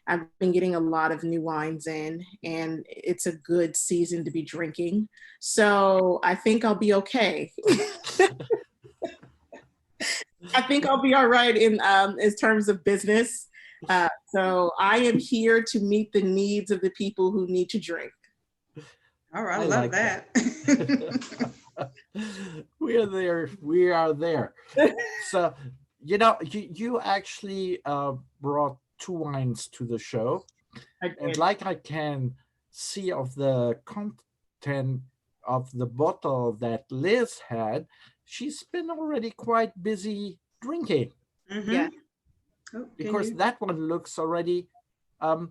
I've been getting a lot of new wines in, and it's a good season to be drinking. So I think I'll be okay. I think I'll be all right in terms of business. So I am here to meet the needs of the people who need to drink. All right, I love like that. We are there. We are there. So, you actually brought two wines to the show. And like I can see of the content of the bottle that Liz had, she's been already quite busy drinking. Mhm. Yeah. Oh, can Because you- that one looks already half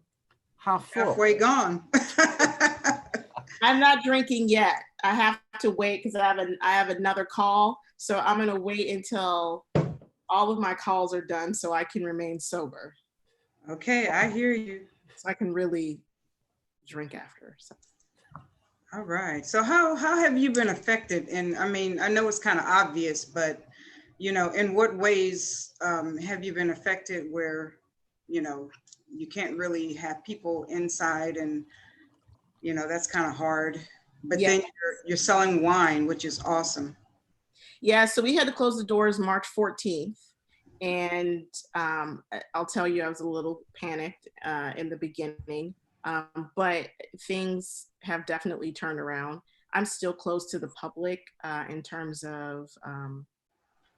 full. halfway gone. I'm not drinking yet. I have to wait because I have another call. So I'm gonna wait until all of my calls are done so I can remain sober. Okay, I hear you. So I can really drink after. So. All right. So how have you been affected? And I mean, I know it's kind of obvious, but in what ways have you been affected where, you can't really have people inside and, that's kind of hard. But Yeah. then you're selling wine, which is awesome. Yeah, so we had to close the doors March 14th. And I'll tell you, I was a little panicked in the beginning, but things have definitely turned around. I'm still close to the public in terms of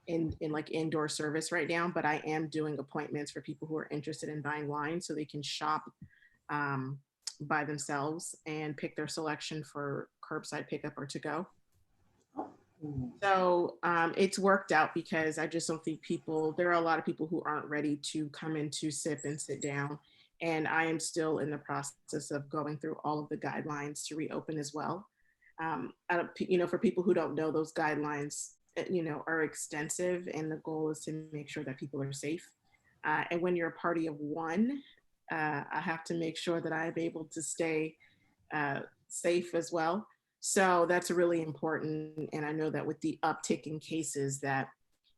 in like indoor service right now, but I am doing appointments for people who are interested in buying wine so they can shop by themselves and pick their selection for curbside pickup or to go. So it's worked out because I just don't think there are a lot of people who aren't ready to come in to sip and sit down. And I am still in the process of going through all of the guidelines to reopen as well. For people who don't know, those guidelines, are extensive, and the goal is to make sure that people are safe. And when you're a party of one, I have to make sure that I'm able to stay safe as well. So that's really important. And I know that with the uptick in cases that,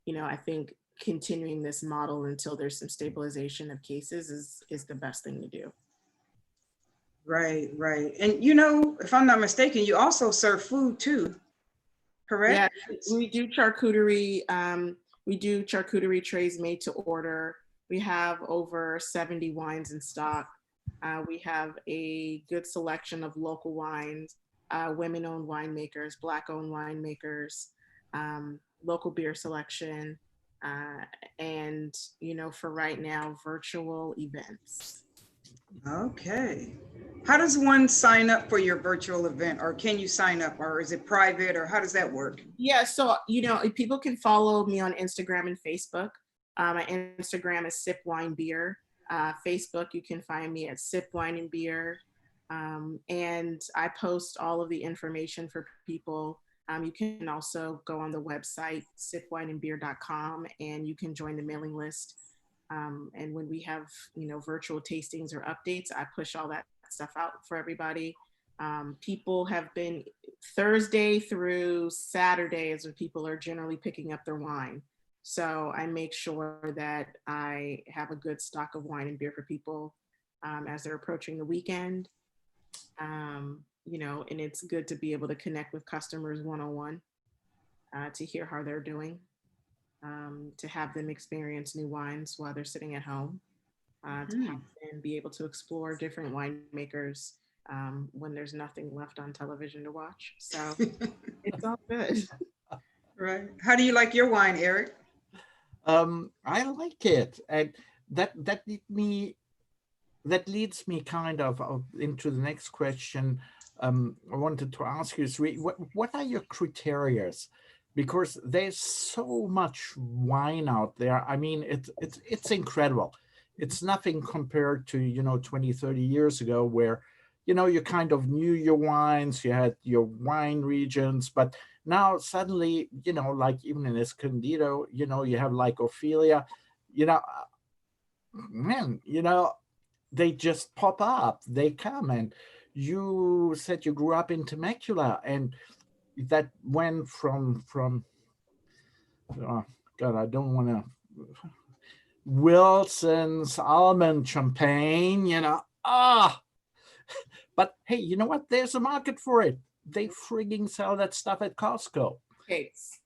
I think continuing this model until there's some stabilization of cases is the best thing to do. Right. And if I'm not mistaken, you also serve food too, correct? Yeah, we do charcuterie. We do charcuterie trays made to order. We have over 70 wines in stock. We have a good selection of local wines. Women-owned winemakers, Black-owned winemakers, local beer selection, and, for right now, virtual events. Okay. How does one sign up for your virtual event, or can you sign up, or is it private, or how does that work? Yeah, so, people can follow me on Instagram and Facebook. My Instagram is Sip Wine Beer. Facebook, you can find me at Sip Wine and Beer. And I post all of the information for people. You can also go on the website, sipwineandbeer.com, and you can join the mailing list. And when we have, virtual tastings or updates, I push all that stuff out for everybody. People have been Thursday through Saturday is when people are generally picking up their wine. So I make sure that I have a good stock of wine and beer for people as they're approaching the weekend. And it's good to be able to connect with customers one-on-one, to hear how they're doing, to have them experience new wines while they're sitting at home, to have them be able to explore different winemakers when there's nothing left on television to watch. So it's all good. Right. How do you like your wine, Eric? I like it, and that leads me kind of into the next question. I wanted to ask you is what are your criterias? Because there's so much wine out there. I mean, it's incredible. It's nothing compared to 20, 30 years ago, where you kind of knew your wines, you had your wine regions, but now suddenly, like even in Escondido, you have like Ophelia, you know, man, they just pop up, they come. And you said you grew up in Temecula, and that went from oh God, I don't want to, Wilson's almond champagne, but hey, you know what? There's a market for it. They frigging sell that stuff at Costco. Cakes.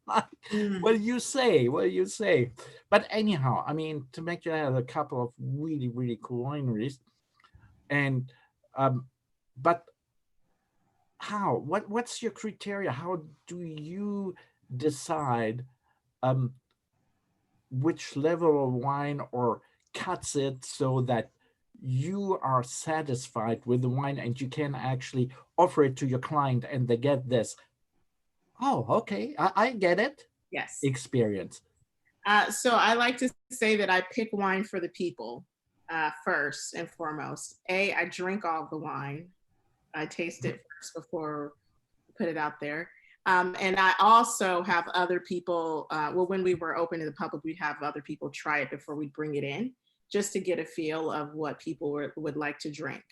What do you say? What do you say? But anyhow, I mean, Temecula has a couple of really, really cool wineries. And but how? What's your criteria? How do you decide which level of wine or cuts it so that you are satisfied with the wine and you can actually offer it to your client and they get this, oh, okay, I get it, Yes. experience? So I like to say that I pick wine for the people first and foremost. I drink all the wine. I taste it first before I put it out there. And I also have other people, well, when we were open to the public, we'd have other people try it before we bring it in, just to get a feel of what people would like to drink.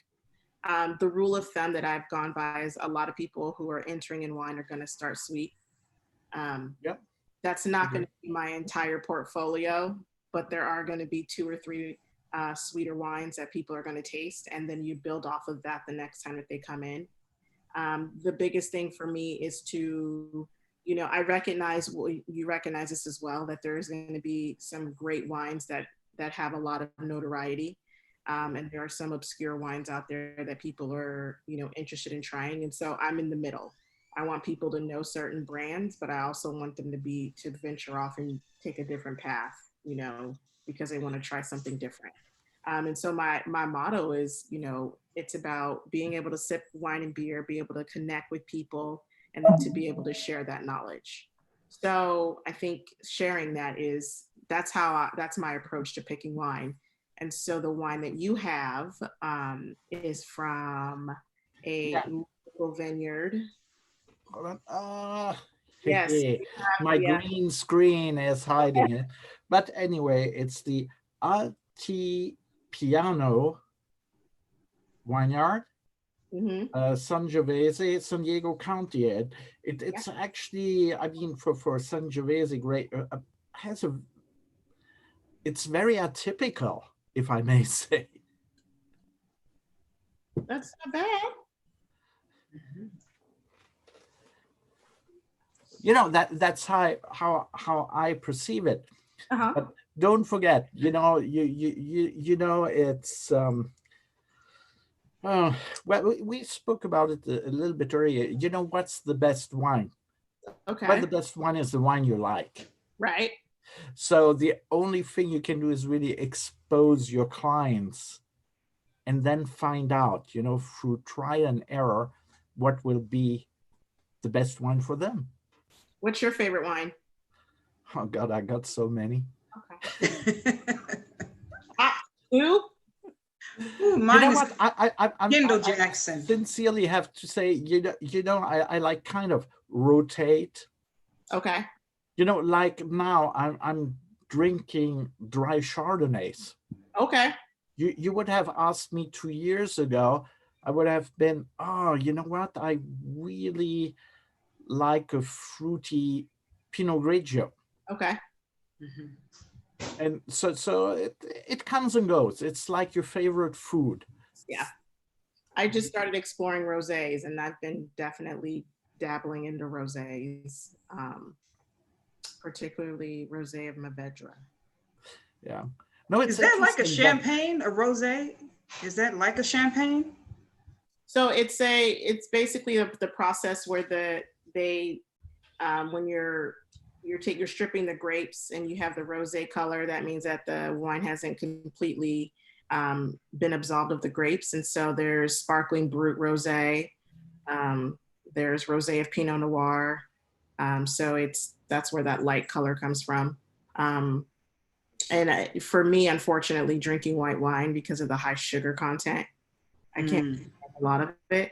The rule of thumb that I've gone by is a lot of people who are entering in wine are going to start sweet. Yep. That's not going to be my entire portfolio, but there are going to be 2 or 3 sweeter wines that people are going to taste, and then you build off of that the next time that they come in. The biggest thing for me is to, I recognize, you recognize this as well, that there's going to be some great wines that have a lot of notoriety. And there are some obscure wines out there that people are, interested in trying. And so I'm in the middle. I want people to know certain brands, but I also want them to venture off and take a different path, because they want to try something different. And so my motto is, it's about being able to sip wine and beer, be able to connect with people, and then to be able to share that knowledge. So I think sharing that that's my approach to picking wine. And so the wine that you have is from a local vineyard. Hold on. Yes. My green screen is hiding it. But anyway, it's the Altipiano Vineyard, Sangiovese, San Diego County. It's actually, I mean, for Sangiovese, great. It's very atypical, if I may say. That's not bad. That's how I perceive it. But don't forget, it's well, we spoke about it a little bit earlier. What's the best wine? Okay. Well, the best one is the wine you like. Right. So the only thing you can do is really expose your clients and then find out, through trial and error, what will be the best wine for them. What's your favorite wine? Oh God, I got so many. Okay. Who? Ooh, mine is what? I'm Kendall Jackson. Sincerely have to say, I like kind of rotate. Okay. Like now I'm drinking dry Chardonnays. Okay. You would have asked me 2 years ago, I would have been, oh, you know what? I really like a fruity Pinot Grigio. Okay. And so it comes and goes. It's like your favorite food. Yeah. I just started exploring rosés, and I've been definitely dabbling into rosés, particularly rosé of Mourvedre. Yeah. No, it's Is that like a champagne, a rosé? Is that like a champagne? So it's basically the process where when you're stripping the grapes and you have the rosé color, that means that the wine hasn't completely been absolved of the grapes. And so there's sparkling brut rosé, there's rosé of Pinot Noir. So that's where that light color comes from. And for me, unfortunately, drinking white wine because of the high sugar content, I can't drink a lot of it.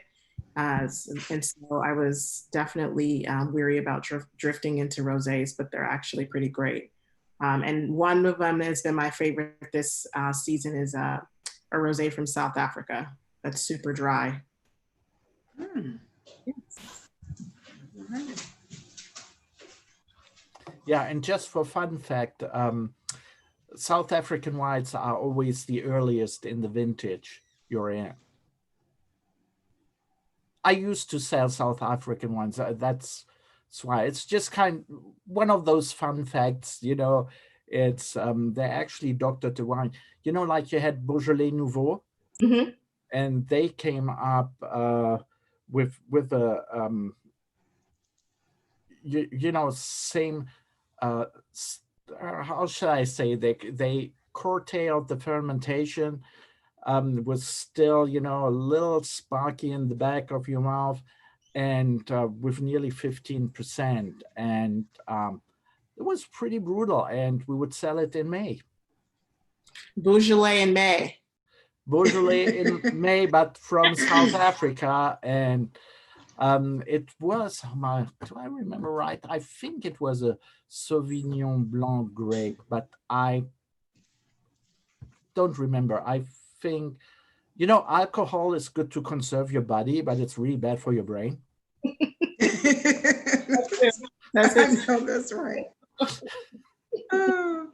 And so I was definitely weary about drifting into rosés, but they're actually pretty great. And one of them has been my favorite this season is a rosé from South Africa that's super dry. Hmm. Yes. Right. Yeah, and just for fun fact, South African whites are always the earliest in the vintage you're in. I used to sell South African ones. That's why it's just one of those fun facts. It's they actually doctored the wine. Like you had Beaujolais Nouveau, Mhm. and they came up with a same. Uh, how should I say? They curtailed the fermentation. Was still, a little sparky in the back of your mouth, and with nearly 15%. And it was pretty brutal. And we would sell it in May. Beaujolais in May. Beaujolais in May, but from South Africa. And it was, do I remember right? I think it was a Sauvignon Blanc grape, but I don't remember. I think alcohol is good to conserve your body, but it's really bad for your brain. That's I it. know that's right. Oh,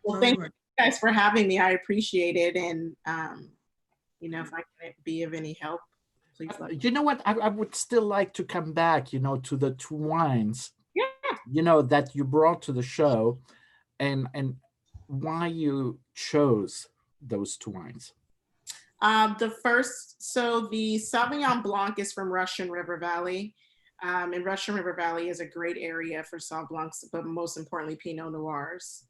Well, thank oh, you guys for having me. I appreciate it. And, if I can be of any help, please let me. You know what? I would still like to come back, to the two wines, Yeah. that you brought to the show, and why you chose those two wines. So the Sauvignon Blanc is from Russian River Valley. And Russian River Valley is a great area for Sauv Blancs, but most importantly, Pinot Noirs.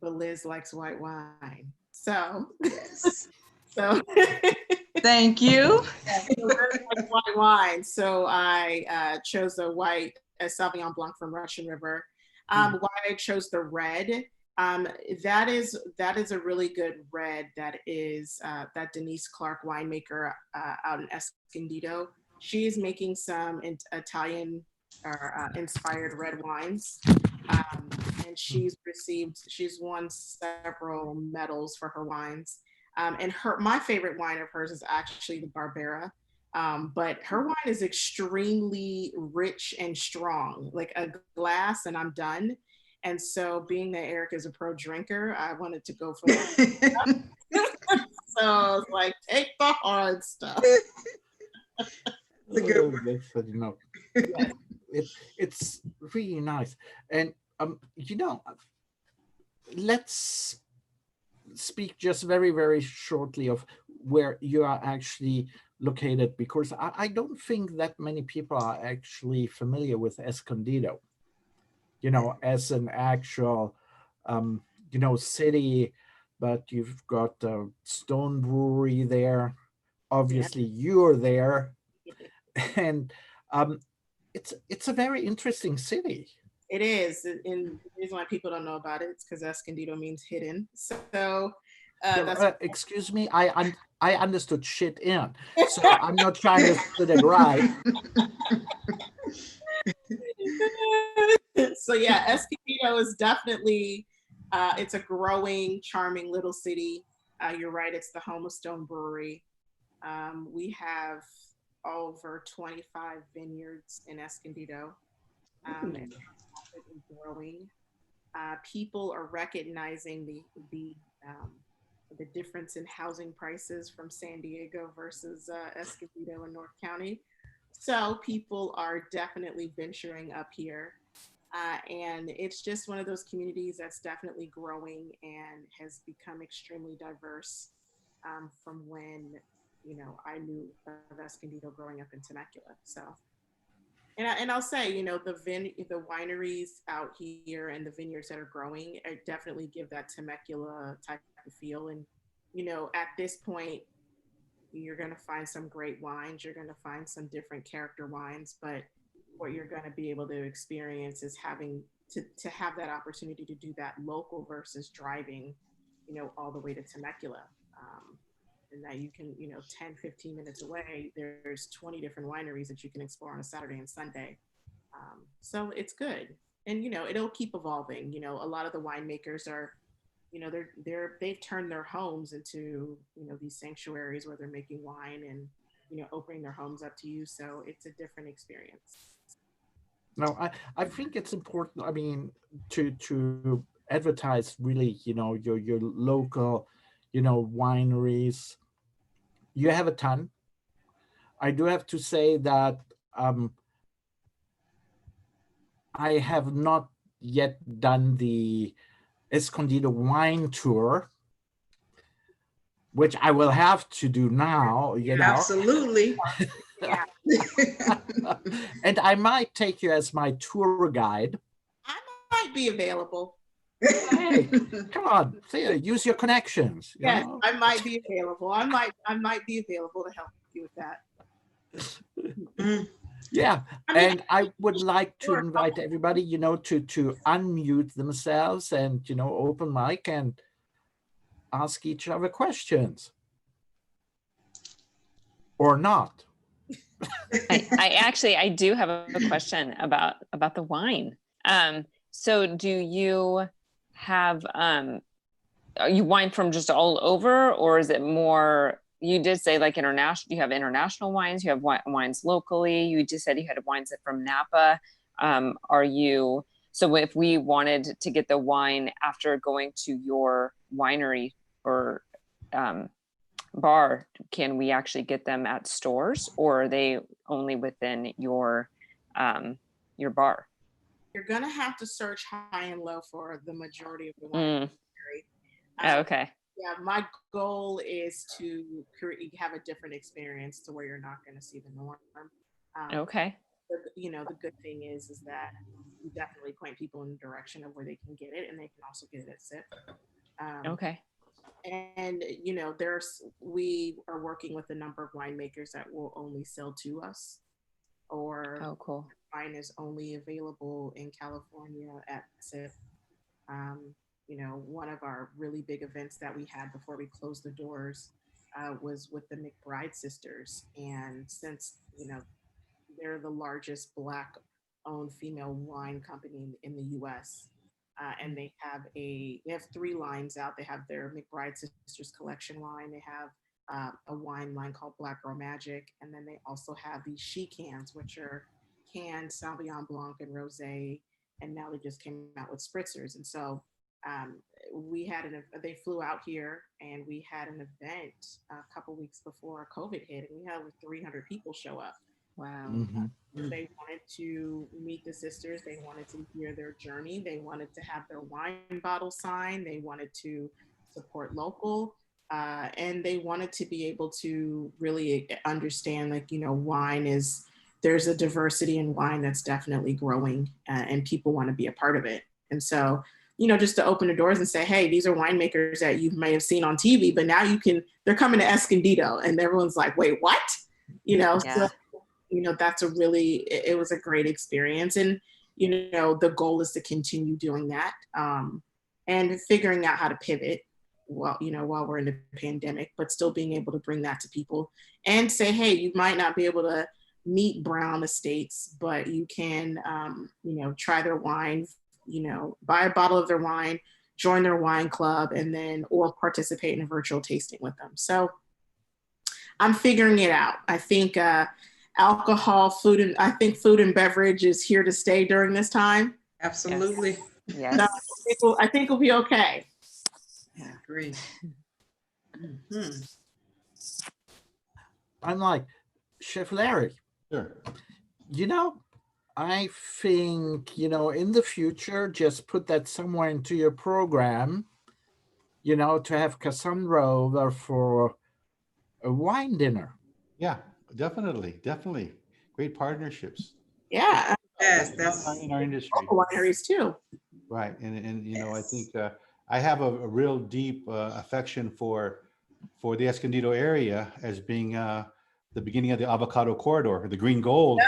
But Liz likes white wine. So, yes. so Thank you. so Liz likes white wine. So I chose a Sauvignon Blanc from Russian River. Why I chose the red. That is a really good red. That is that Denise Clark winemaker out in Escondido. She is making some Italian or inspired red wines, and she's won several medals for her wines. And my favorite wine of hers is actually the Barbera. But her wine is extremely rich and strong, like a glass and I'm done. And so being that Eric is a pro drinker, I wanted to go for that. So I was like, take the hard stuff. It's a good one. It's really nice. And, let's speak just very, very shortly of where you are actually located, because I don't think that many people are actually familiar with Escondido, as an actual, city. But you've got Stone Brewery there. Obviously, you're there, and it's a very interesting city. It is, and the reason why people don't know about it is because Escondido means hidden. So that's Excuse me, I understood shit in, so I'm not trying to put it right. So yeah, Escondido is definitely it's a growing, charming little city. You're right; it's the home of Stone Brewery. We have over 25 vineyards in Escondido, and rapidly growing. People are recognizing the difference in housing prices from San Diego versus Escondido in North County. So people are definitely venturing up here. And it's just one of those communities that's definitely growing and has become extremely diverse from when, I knew of Escondido growing up in Temecula. So, and I'll say, the wineries out here and the vineyards that are growing definitely give that Temecula type of feel. And, at this point, you're going to find some great wines. You're going to find some different character wines, but what you're going to be able to experience is having to have that opportunity to do that local versus driving, all the way to Temecula. and that you can, 10, 15 minutes away, there's 20 different wineries that you can explore on a Saturday and Sunday. So it's good. And, it'll keep evolving. A lot of the winemakers are, they've turned their homes into, these sanctuaries where they're making wine and, opening their homes up to you. So it's a different experience. No, I think it's important. I mean, to advertise really, your local, wineries. You have a ton. I do have to say that I have not yet done the Escondido wine tour, which I will have to do now, Absolutely. Yeah. And I might take you as my tour guide. I might be available. Hey, come on, use your connections. Yes, I might be available. I might be available to help you with that. Yeah, and I would like to Sure. invite everybody, to unmute themselves and, open mic and ask each other questions. Or not. I do have a question about the wine. So do you have you wine from just all over, or is it more? You did say like international. You have international wines. You have wines locally. You just said you had wines from Napa. So if we wanted to get the wine after going to your winery or bar, can we actually get them at stores, or are they only within your bar? You're gonna have to search high and low for the majority of the wine. Okay. Yeah, my goal is to have a different experience to where you're not going to see the norm. Okay. The good thing is that you definitely point people in the direction of where they can get it, and they can also get it at SIP. Okay. And we are working with a number of winemakers that will only sell to us, or cool. Wine is only available in California at SIP. One of our really big events that we had before we closed the doors was with the McBride sisters. And since, they're the largest Black-owned female wine company in the US, and they have 3 lines out. They have their McBride Sisters collection line. They have a wine line called Black Girl Magic. And then they also have these she cans, which are canned Sauvignon Blanc and Rosé. And now they just came out with spritzers. And so they flew out here, and we had an event a couple weeks before COVID hit, and we had over 300 people show up. Wow. They wanted to meet the sisters. They wanted to hear their journey. They wanted to have their wine bottle signed. They wanted to support local, and they wanted to be able to really understand, there's a diversity in wine that's definitely growing, and people want to be a part of it. And so, just to open the doors and say, hey, these are winemakers that you may have seen on TV, but now they're coming to Escondido, and everyone's like, wait, what? Yeah. So, that's it was a great experience. And, the goal is to continue doing that, and figuring out how to pivot while we're in the pandemic, but still being able to bring that to people and say, hey, you might not be able to meet Brown Estates, but you can, try their wine, buy a bottle of their wine, join their wine club, or participate in a virtual tasting with them. So I'm figuring it out. I think alcohol, food and beverage is here to stay during this time. Absolutely. Yes. So I think we'll be okay. Yeah, agree. I'm like, Chef Larry, Sure. I think, in the future, just put that somewhere into your program, to have Cassandra over for a wine dinner. Yeah, definitely. Great partnerships. Yeah. Yes, that's in our industry. Local wineries too. Right. And Yes. I think I have a real deep affection for the Escondido area as being the beginning of the avocado corridor, the green gold.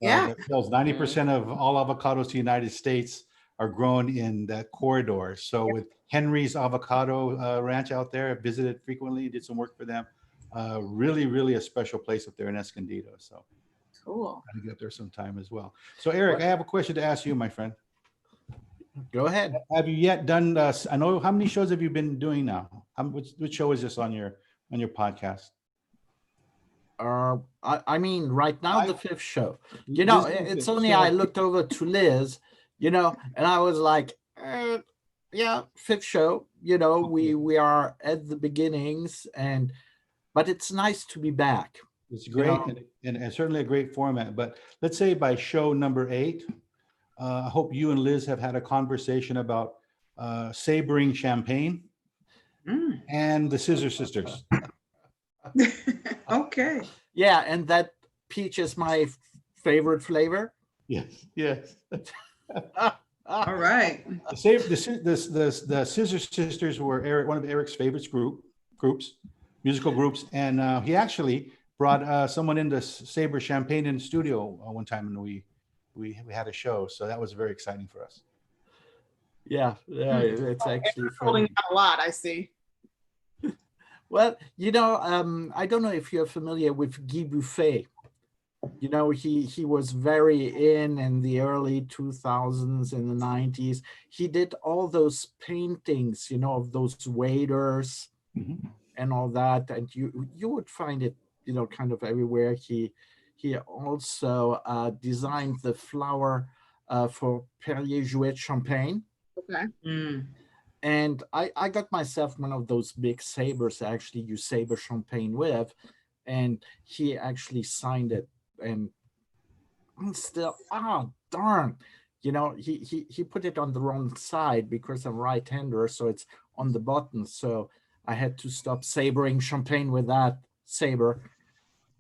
Yeah. That sells 90% of all avocados in the United States are grown in that corridor. So with Henry's Avocado Ranch out there, I visited frequently, did some work for them. Really, really a special place up there in Escondido. So Cool. gotta get up there sometime as well. So Eric, I have a question to ask you, my friend. Go ahead. Have you yet done? I know how many shows have you been doing now? Which show is this on your podcast? I mean, right now the 5th show. You This know, is the it's fifth. only So- I looked over to Liz, you know, and I was like, yeah, 5th show. You know, we are at the beginnings, but it's nice to be back. It's great know. and certainly a great format. But let's say by show number 8, I hope you and Liz have had a conversation about sabering champagne Mm. and the Scissor Sisters. Okay. Yeah, and that peach is my favorite flavor. Yes, yes. All right. The Scissor Sisters were one of Eric's favorite musical groups, and he actually brought someone in to saber champagne in the studio one time, and we had a show, so that was very exciting for us. Yeah, it's actually Holding funny. out a lot, I see. Well, you know, I don't know if you're familiar with Guy Buffet. You know, he was very in the early 2000s, in the 90s. He did all those paintings, you know, of those waiters Mhm. and all that, and you would find it, you know, kind of everywhere. He also designed the flower for Perrier Jouet champagne. Okay. Mm. And I got myself one of those big sabers actually you saber champagne with, and he actually signed it. And I'm still, oh darn, you know, he put it on the wrong side because I'm right-hander, so it's on the button. So I had to stop sabering champagne with that saber.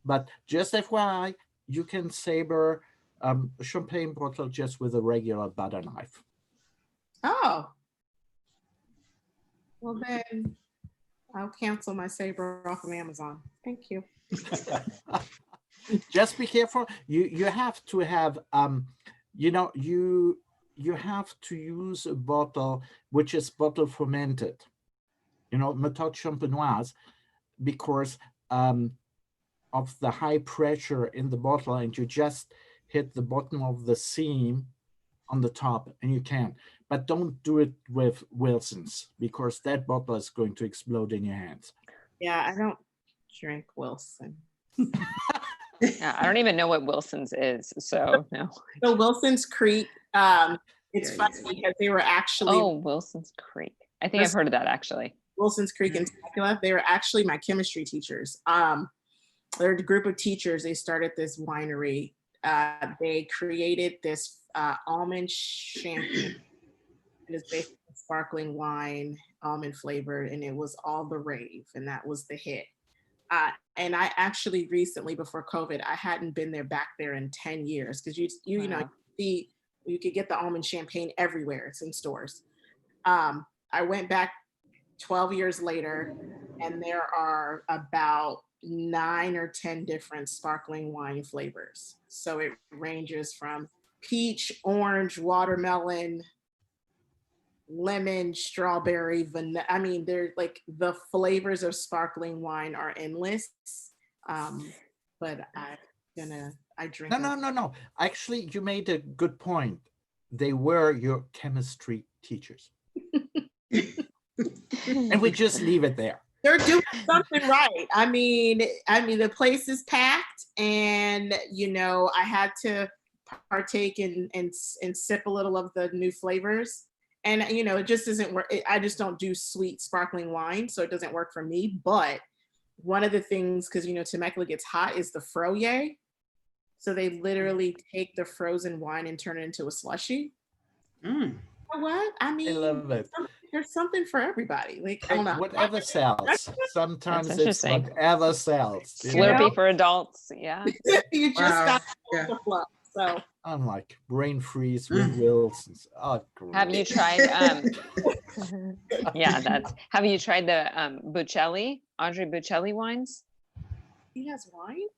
But just FYI, you can saber a champagne bottle just with a regular butter knife. Oh. Well, then I'll cancel my saber off of Amazon. Thank you. Just be careful. You have to have you know, you have to use a bottle which is bottle fermented, you know, méthode champenoise, because of the high pressure in the bottle, and you just hit the bottom of the seam on the top, and you can. But don't do it with Wilson's, because that bottle is going to explode in your hands. Yeah, I don't drink Wilson. Yeah, I don't even know what Wilson's is, so no. So Wilson's Creek, it's Yeah, funny yeah. because they were actually Oh, Wilson's Creek. I think I've heard of that actually. Wilson's Creek in Temecula. They were actually my chemistry teachers. They're a group of teachers. They started this winery. They created this almond champagne. It is basically sparkling wine, almond flavored, and it was all the rave, and that was the hit. And I actually recently, before COVID, I hadn't been back there in 10 years, because you know, you could get the almond champagne everywhere. It's in stores. I went back 12 years later, and there are about 9 or 10 different sparkling wine flavors. So it ranges from peach, orange, watermelon, lemon, strawberry, vanilla. I mean, they're like, the flavors of sparkling wine are endless. But I drink. No. Actually, you made a good point. They were your chemistry teachers. And we just leave it there. They're doing something right. I mean, the place is packed, and you know, I had to partake and sip a little of the new flavors. And you know, it just doesn't work. I just don't do sweet sparkling wine, so it doesn't work for me. But one of the things, because you know, Temecula gets hot, is the froye. So they literally take the frozen wine and turn it into a slushy. Mm. You know what? I mean, I love it. there's something for everybody. Like, I don't know. Whatever sells. Sometimes That's it's interesting. whatever sells. You know? Slurpee for adults. Yeah. You just Wow. got Yeah. the flow. So I'm like brain freeze with Wilson's. Oh, Have you great. tried have you tried the Buccelli, Andre Buccelli wines? he has wine.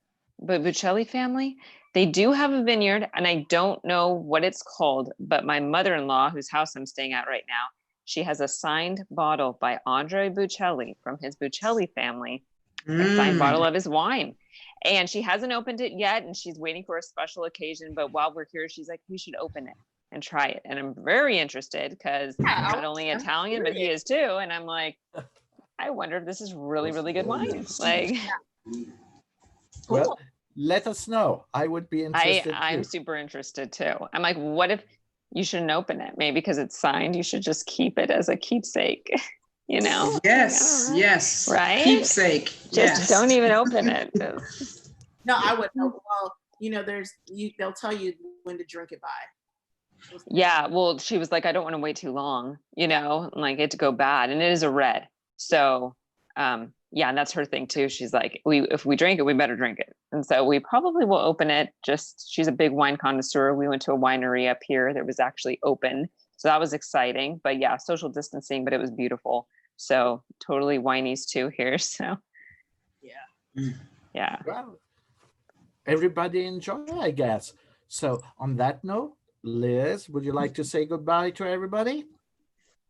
But Buccelli family, they do have a vineyard, and I don't know what it's called, but my mother-in-law, whose house I'm staying at right now, she has a signed bottle by Andre Buccelli from his Buccelli family a signed bottle of his wine. And she hasn't opened it yet, and she's waiting for a special occasion. But while we're here, she's like, we should open it and try it. And I'm very interested because I'm not only Italian, but he is too. And I'm like, I wonder if this is really, really good wine. Like, Well, let us know. I would be interested. I'm too. super interested too. I'm like, what if you shouldn't open it? Maybe because it's signed, you should just keep it as a keepsake, you know? Yes, yes. Right? Keepsake. Just Yes. don't even open it. No, I would. Well, you know, they'll tell you when to drink it by. Yeah, well, she was like, I don't want to wait too long, you know, like it to go bad. And it is a red. So yeah, and that's her thing too. She's like, if we drink it, we better drink it. And so we probably will open it. She's a big wine connoisseur. We went to a winery up here that was actually open. So that was exciting. But yeah, social distancing, but it was beautiful. So totally wineys too here. So yeah. Well, everybody enjoy, I guess. So on that note, Liz, would you like to say goodbye to everybody?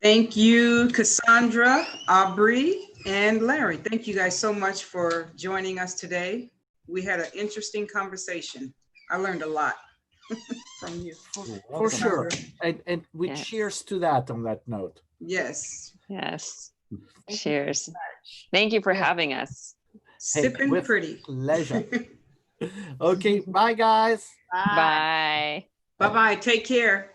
Thank you, Cassandra, Aubrey, and Larry. Thank you guys so much for joining us today. We had an interesting conversation. I learned a lot from you. For sure. And we Yes. cheers to that on that note. Yes. Yes. Cheers. Thank you for having us. Sipping with pretty. Pleasure. Okay, bye guys. Bye. Bye-bye. Take care.